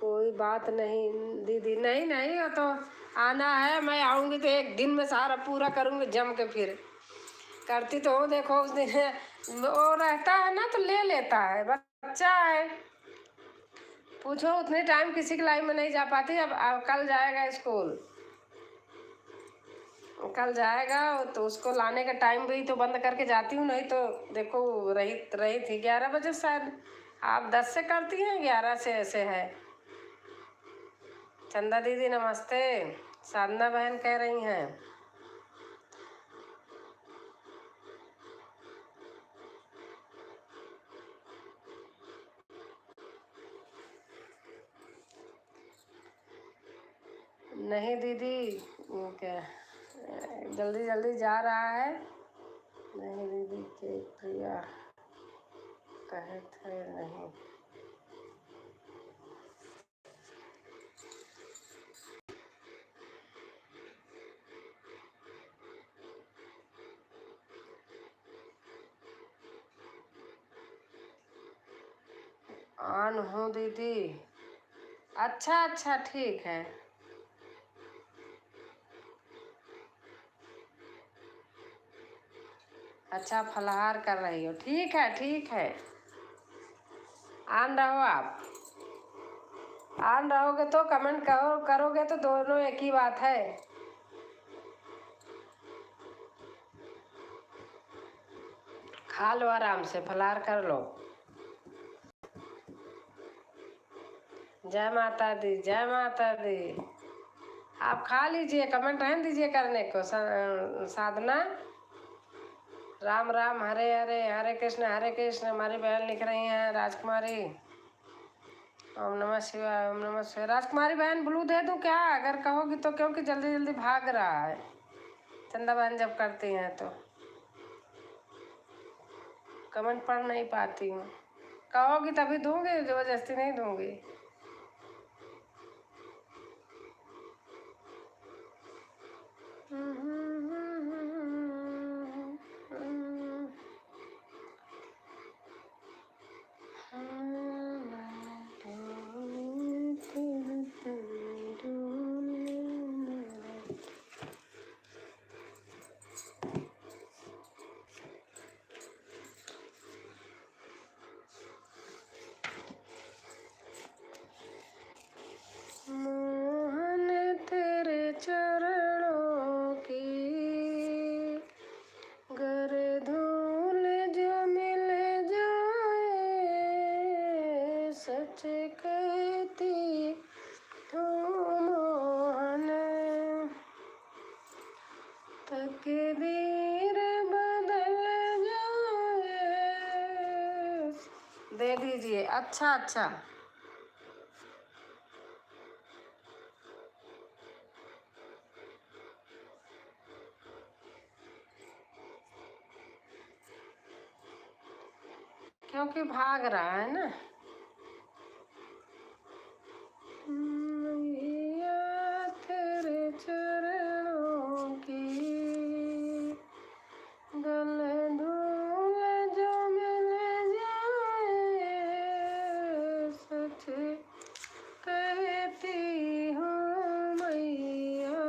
Speaker 1: कोई बात नहीं दीदी। नहीं नहीं, वो तो आना है, मैं आऊँगी तो एक दिन में सारा पूरा करूँगी जम के। फिर करती तो हूँ, देखो उस दिन वो रहता है ना तो ले लेता है, बच्चा है। पूछो, उतने टाइम किसी की लाइन में नहीं जा पाती। अब कल जाएगा स्कूल, कल जाएगा तो उसको लाने का टाइम भी तो बंद करके जाती हूँ। नहीं तो देखो रही थी 11 बजे शायद। आप 10 से करती हैं, 11 से ऐसे है। चंदा दीदी नमस्ते। साधना बहन कह रही हैं नहीं दीदी, क्या जल्दी जल्दी जा रहा है। नहीं दीदी के प्रिया कहे थे नहीं। ऑन हूँ दीदी। अच्छा अच्छा, ठीक है। अच्छा, फलाहार कर रही हो, ठीक है ठीक है। ऑन रहो आप। ऑन रहोगे तो कमेंट करोगे तो दोनों एक ही बात है। खा लो आराम से, फलाहार कर लो। जय माता दी, जय माता दी। आप खा लीजिए, कमेंट रहने दीजिए करने को। साधना राम राम, हरे हरे, हरे कृष्ण हरे कृष्ण। हमारी बहन लिख रही हैं राजकुमारी। ओम नमः शिवाय, ओम नमः शिवाय। राजकुमारी बहन ब्लू दे दूं क्या अगर कहोगी तो? क्योंकि जल्दी जल्दी भाग रहा है चंदा बहन जब करती हैं तो कमेंट पढ़ नहीं पाती हूँ। कहोगी तभी दूंगी, जबरदस्ती नहीं दूंगी। मोहन तेरे चरणों की गर धूल जो मिल जाए, सच कहती हूँ मोहन, तकदीर बदल जाए। दे दीजिए। अच्छा अच्छा, क्योंकि भाग रहा है ना। मैया तेरे चरणों की गल धूल जो मिल जाए, सच कहती हूँ मैया।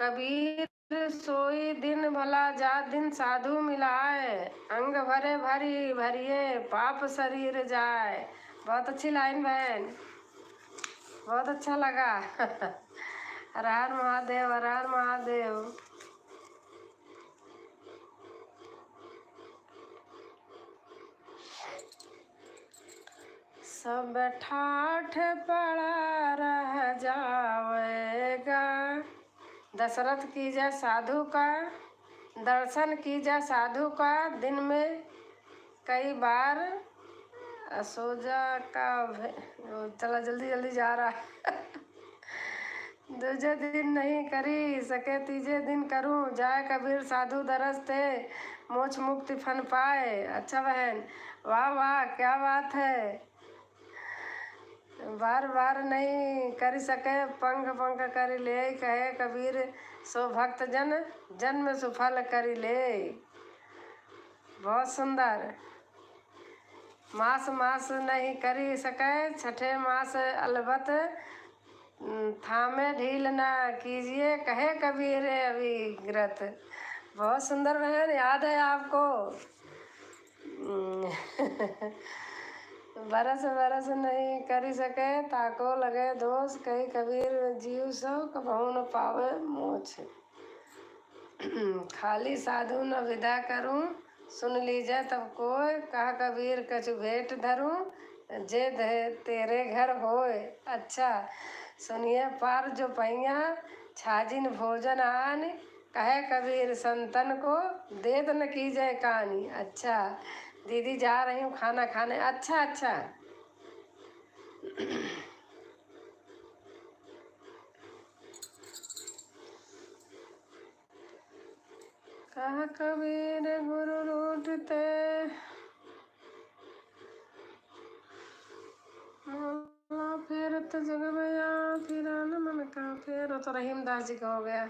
Speaker 1: कबीर सोई दिन भला जा दिन साधु मिलाए, अंग भरे भरी भरिए पाप शरीर जाए। बहुत अच्छी लाइन बहन, बहुत अच्छा लगा हर हर महादेव, हर हर महादेव। सब ठाठ पड़ा रह जाएगा, दशरथ की जय साधु का दर्शन कीजा साधु का दिन में कई बार। सोजा का चला जल्दी जल्दी जा रहा है। दूजे दिन नहीं करी सके तीजे दिन करूं, जाए कबीर साधु दरस थे मोक्ष मुक्ति फन पाए। अच्छा बहन, वाह वाह क्या बात है। बार बार नहीं कर सके पंख पंख कर ले, कहे कबीर सो भक्त जन जन्म सुफल कर ले। बहुत सुंदर। मास मास नहीं करी सके छठे मास अलबत, थामे ढील ना कीजिए कहे कबीर अभिग्रत। बहुत सुंदर बहन, याद है आपको। बरस बरस नहीं करी सके ताको लगे दोष, कही कबीर जीव सो कबहू न पावे मोछ। खाली साधु न विदा करूं, सुन लीजिए तब कोय, कहा कबीर कछु भेंट धरूं, जे तेरे घर होए। अच्छा सुनिए, पार जो पैया छाजिन भोजन आन, कहे कबीर संतन को देत न कीजिए कानी। अच्छा दीदी जा रही हूँ खाना खाने। अच्छा अच्छा। कहा कबीर गुरु रूठते, फेरत जग भया फिरा न मन का फेर। तो रहीमदास जी का हो गया।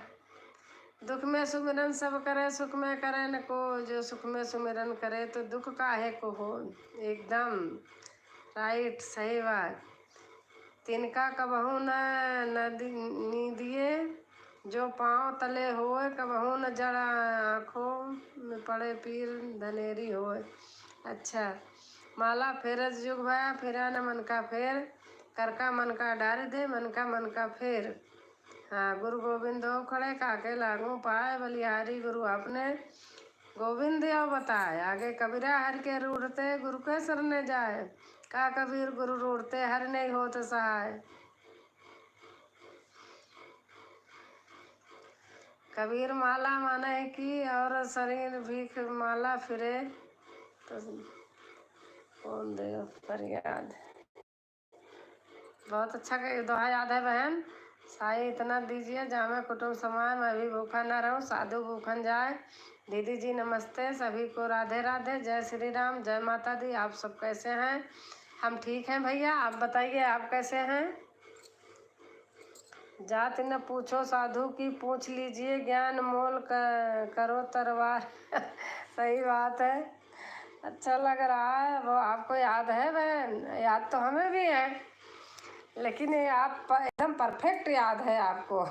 Speaker 1: दुख में सुमिरन सब करे, सुख में करे न को, जो सुख में सुमिरन करे तो दुख काहे को हो। एकदम राइट, सही बात। तिनका कबहू न नीदिए, जो पाँव तले होए कबहू न जड़ा, आँखों में पड़े पीर धनेरी होए। अच्छा माला फेरस जुग भया फिरा न मन का फेर, कर का मन का डार दे मन का फेर। हाँ गुरु गोविंद हो खड़े काके लागू पाए, बलिहारी गुरु आपने गोविंद यो बताए। आगे कबीरा हर के रूढ़ते गुरु के शरणे जाए, का कबीर गुरु रूढ़ते हर नहीं होत सहाय। कबीर माला माने की और शरीर भीख माला फिरे, तो कौन दे फरियाद। बहुत अच्छा दोहा याद है बहन। साई इतना दीजिए जामे कुटुंब समाज, मैं भी भूखा ना रहूं साधु भूखन जाए। दीदी जी नमस्ते, सभी को राधे राधे, जय श्री राम, जय माता दी। आप सब कैसे हैं? हम ठीक हैं भैया, आप बताइए आप कैसे हैं? जाति न पूछो साधु की पूछ लीजिए, ज्ञान मोल करो तरवार। सही बात है, अच्छा लग रहा है। वो आपको याद है बहन? याद तो हमें भी है, लेकिन ये आप एकदम परफेक्ट याद है आपको।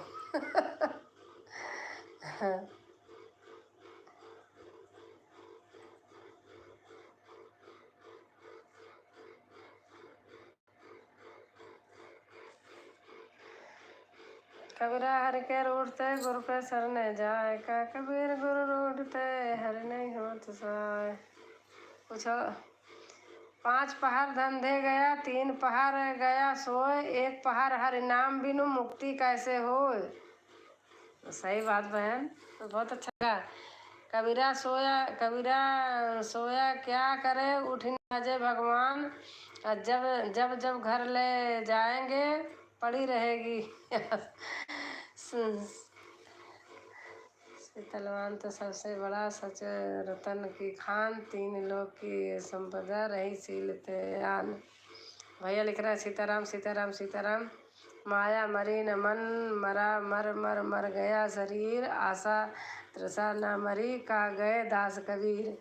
Speaker 1: कबीरा हर के रूठते गुरु के शरणे जाए, का कबीर गुरु रूठते हर नहीं होत सहाय। पूछो 5 पहाड़ धंधे गया, 3 पहाड़ गया सोए, 1 पहाड़ हरि नाम बिनु मुक्ति कैसे होए। तो सही बात बहन, तो बहुत अच्छा लगा। कबीरा सोया क्या करे, उठ जाए भगवान, जब जब जब घर ले जाएंगे पड़ी रहेगी। शीतलवान तो सबसे बड़ा सच रतन की खान, 3 लोक की संपदा रही सील आन। भैया लिख रहा है सीताराम सीताराम सीताराम। माया मरी न मन, मरा मर मर मर गया शरीर, आशा तृषा न मरी का गए दास कबीर।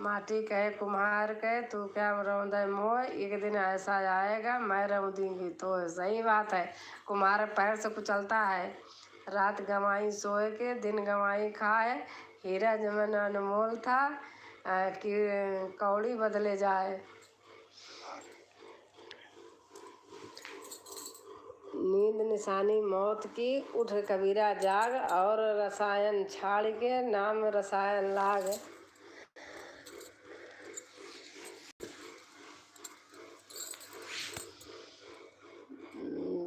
Speaker 1: माटी कहे कुम्हार कहे तू क्या रौंदे मोय, एक दिन ऐसा आएगा मैं रौंदूंगी तो। सही बात है, कुम्हार पैर से कुचलता है। रात गंवाई सोए के दिन गंवाई खाए, हीरा जमन अनमोल था कि कौड़ी बदले जाए। नींद निशानी मौत की, उठ कबीरा जाग, और रसायन छाड़ के नाम रसायन लाग।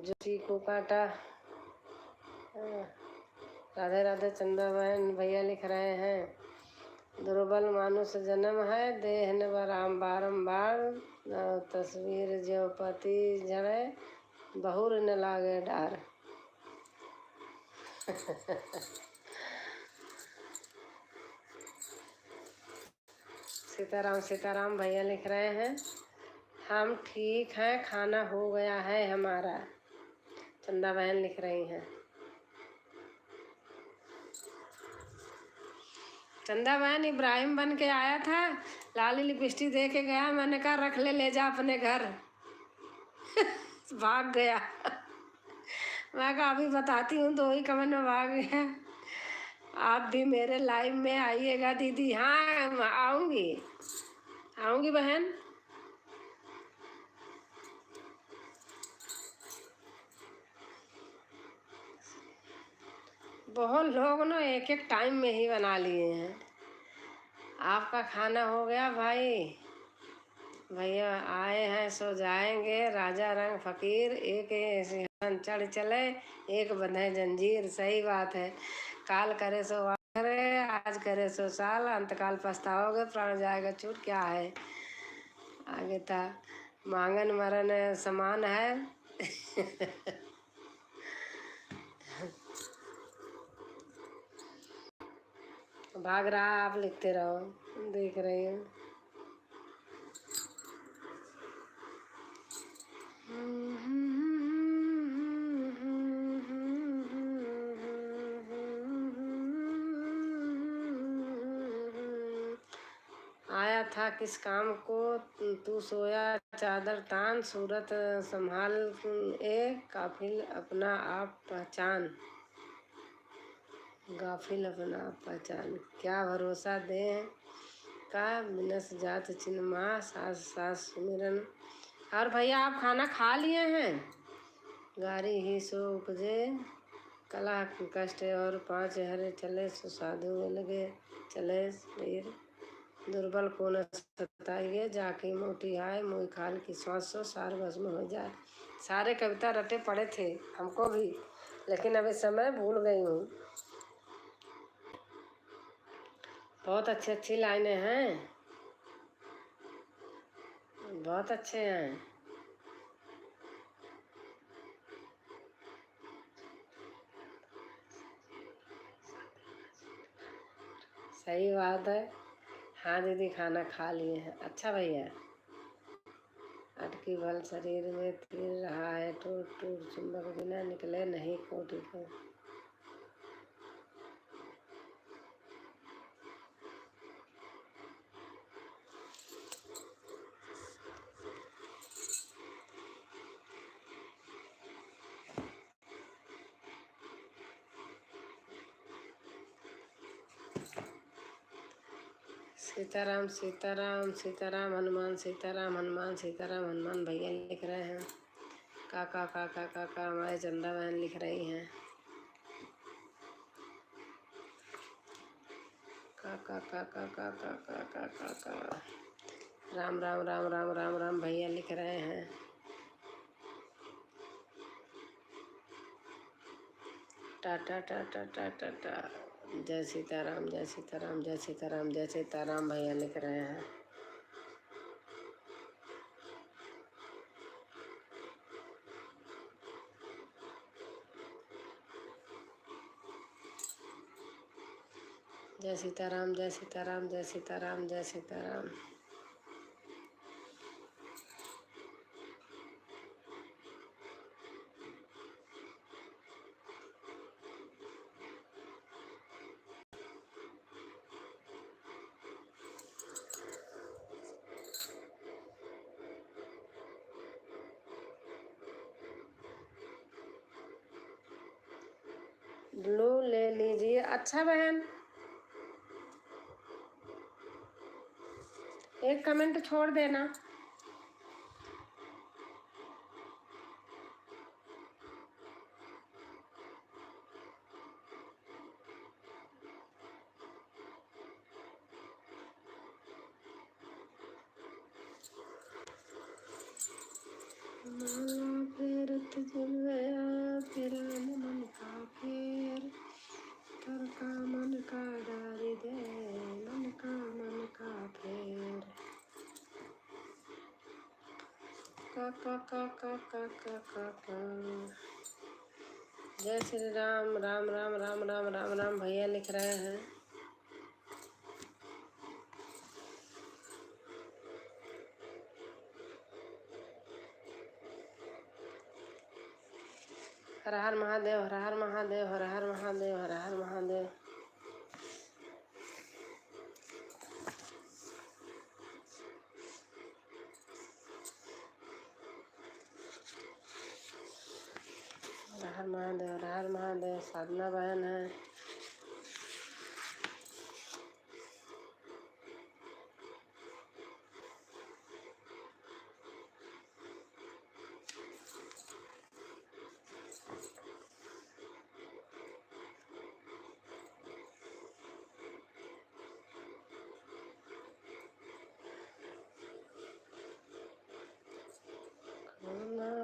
Speaker 1: जो को काटा राधे राधे। चंदा बहन भैया लिख रहे हैं, दुर्बल मानुष जन्म है, देह न बराम बारम्बार, तस्वीर जो पति जड़े, बहुर न लागे डार। सीताराम सीताराम भैया लिख रहे हैं, हम ठीक हैं, खाना हो गया है हमारा। चंदा बहन लिख रही हैं। चंदा बहन इब्राहिम बन के आया था, लाली लिपस्टिक दे के गया, मैंने कहा रख ले जा अपने घर। भाग गया। मैं कहा अभी बताती हूँ, 2 ही कमर में भाग गया। आप भी मेरे लाइव में आइएगा दीदी। हाँ आऊँगी, आऊँगी बहन। बहुत लोग ना एक एक टाइम में ही बना लिए हैं। आपका खाना हो गया भाई? भैया आए हैं सो जाएंगे, राजा रंग फकीर, एक सिंहासन चढ़ चले, एक बंधे जंजीर। सही बात है। काल करे सो करे, आज करे सो साल, अंतकाल पछताओगे, प्राण जाएगा छूट। क्या है आगे था, मांगन मरण समान है। भाग रहा, आप लिखते रहो, देख रही हूँ। आया था किस काम को, तू सोया चादर तान, सूरत संभाल ए काफिल अपना आप पहचान, गाफिल अपना आप पहचान। क्या भरोसा दे का बिनस जात चिन्ह माँ, सास सास सुमिरन। और भैया आप खाना खा लिए हैं? गारी ही सो उपजे कला कष्ट, और 5 हरे चले सो साधु लगे चले वीर, दुर्बल को न सताइए, जाके मोटी आए, मुँह खाल की श्वास सो सार भस्म हो जाए। सारे कविता रटे पड़े थे हमको भी, लेकिन अभी समय भूल गई हूँ। बहुत अच्छी अच्छी लाइनें हैं, बहुत अच्छे हैं। सही बात है। हाँ दीदी खाना खा लिए हैं। अच्छा भैया। अटकी बल शरीर में तीर रहा है, टूट टूट चुंबक बिना निकले नहीं कोटि को। सीताराम सीताराम सीताराम हनुमान सीताराम हनुमान सीताराम हनुमान भैया लिख रहे हैं। काका काका काका हमारे चंदा बहन लिख रही हैं। काका काका काका काका काका राम राम राम राम राम राम भैया लिख रहे हैं। टाटा टाटा टाटा टा, जय सीताराम जय सीताराम जय सीताराम जय सीताराम भैया लिख रहे हैं। जय सीताराम जय सीताराम जय सीताराम जय सीताराम। ब्लू ले लीजिए। अच्छा बहन, एक कमेंट छोड़ देना। फेर तुझ गया फिर मन का फेर, जय श्री राम। राम राम राम राम राम राम भैया लिख रहे हैं। हर हर महादेव, हर हर महादेव, हर हर महादेव, हर हर महादेव। हर हर महादेव, हर हर महादेव। साधना बहन है।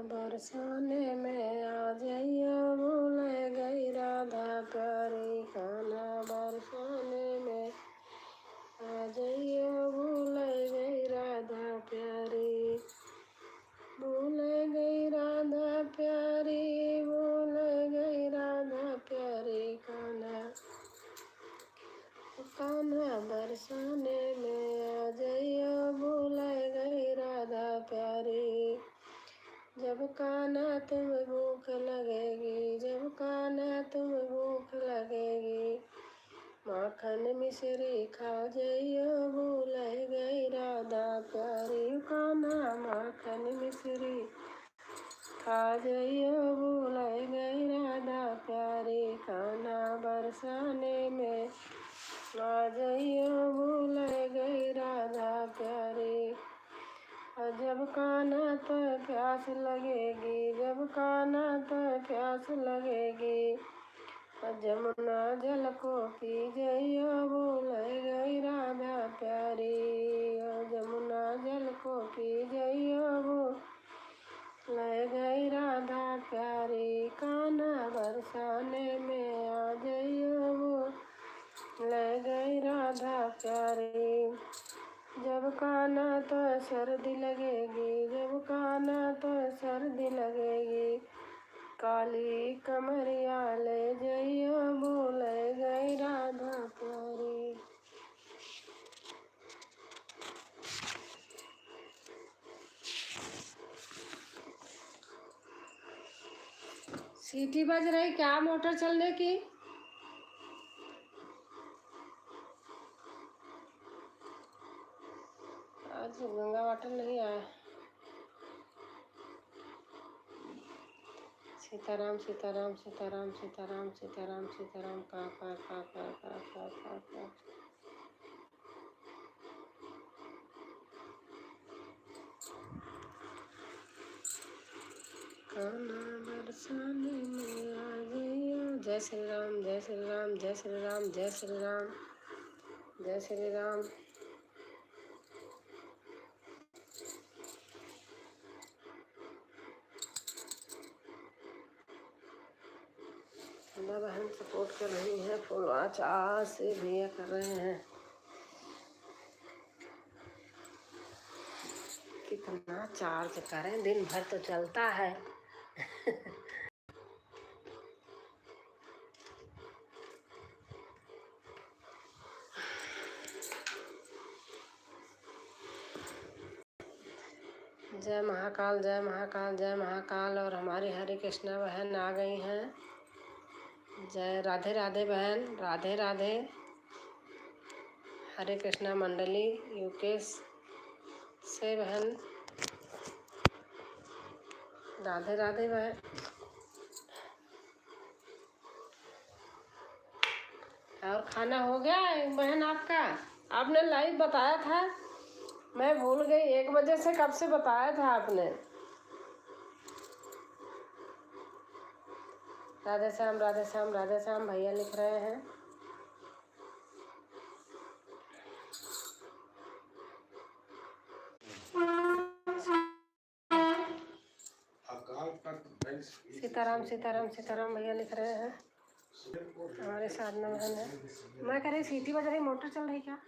Speaker 1: बरसाने में आ जाइयो, भूल गई राधा प्यारी। खाना बरसाने में आ जाइयो, भूल गई राधा प्यारी। भूल गई राधा प्यारी, भूल गई राधा प्यारी। खाना खाना बरसाने में आ जाइयो, भूल गई राधा प्यारी। जब कान्हा तुम भूख लगेगी, जब कान्हा तुम भूख लगेगी। माखन मिश्री खा जाइयो, भूल गई राधा प्यारी। कान्हा माखन मिश्री खा जाइयो, भूल गई राधा प्यारी। खाना बरसाने में आ जाइयो, भूल गई राधा प्यारी। और जब कान्हा तो प्यास लगेगी, जब कान्हा तो प्यास लगेगी। और जमुना जल को पी जाइयो, भूल गई राधा प्यारी। और जमुना जल को पी जाइयो, भूल गई राधा प्यारी। कान्हा बरसाने में आ जाइयो, भूल गई राधा प्यारी। जब कान्हा तो सर्दी लगेगी, जब कान्हा तो सर्दी लगेगी। काली कमरिया ले जाइयो, भूल गई राधा प्यारी। सीटी बज रही क्या मोटर चलने की? आज गंगा वाटर नहीं आया। सीताराम सीताराम सीताराम सीताराम सीताराम सीताराम। का कान्हा बरसाने में आ जाइयो। जय श्री राम, जय श्री राम, जय श्री राम, जय श्री राम, जय श्री राम। बहन सपोर्ट कर रही है। फुल वॉच आज से भैया कर रहे हैं। कितना चार्ज करें, दिन भर तो चलता है। जय महाकाल, जय महाकाल, जय महाकाल। और हमारी हरे कृष्णा बहन आ गई हैं। जय राधे राधे बहन, राधे राधे। हरे कृष्णा मंडली यूके से बहन, राधे राधे बहन। और खाना हो गया बहन आपका? आपने लाइव बताया था, मैं भूल गई। 1 बजे से कब से बताया था आपने? राधे श्याम, राधे श्याम, राधे श्याम भैया लिख रहे हैं। सीताराम सीताराम सीताराम भैया लिख रहे हैं। हमारे साधना बहन है। मैं कह रही सीटी बज रही, मोटर चल रही क्या?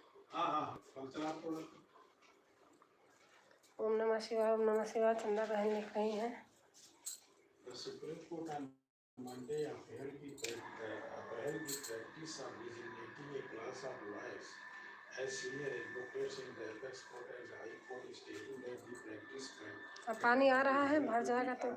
Speaker 1: ओम नमः शिवाय, ओम नमः शिवाय। चंदा बहन लिख रही हैं।
Speaker 2: The Supreme Court on Monday upheld the practice of designating a class of lawyers as senior advocates in the apex court, as High Court stated that the practice
Speaker 1: अब पानी आ रहा है, भर जाएगा तो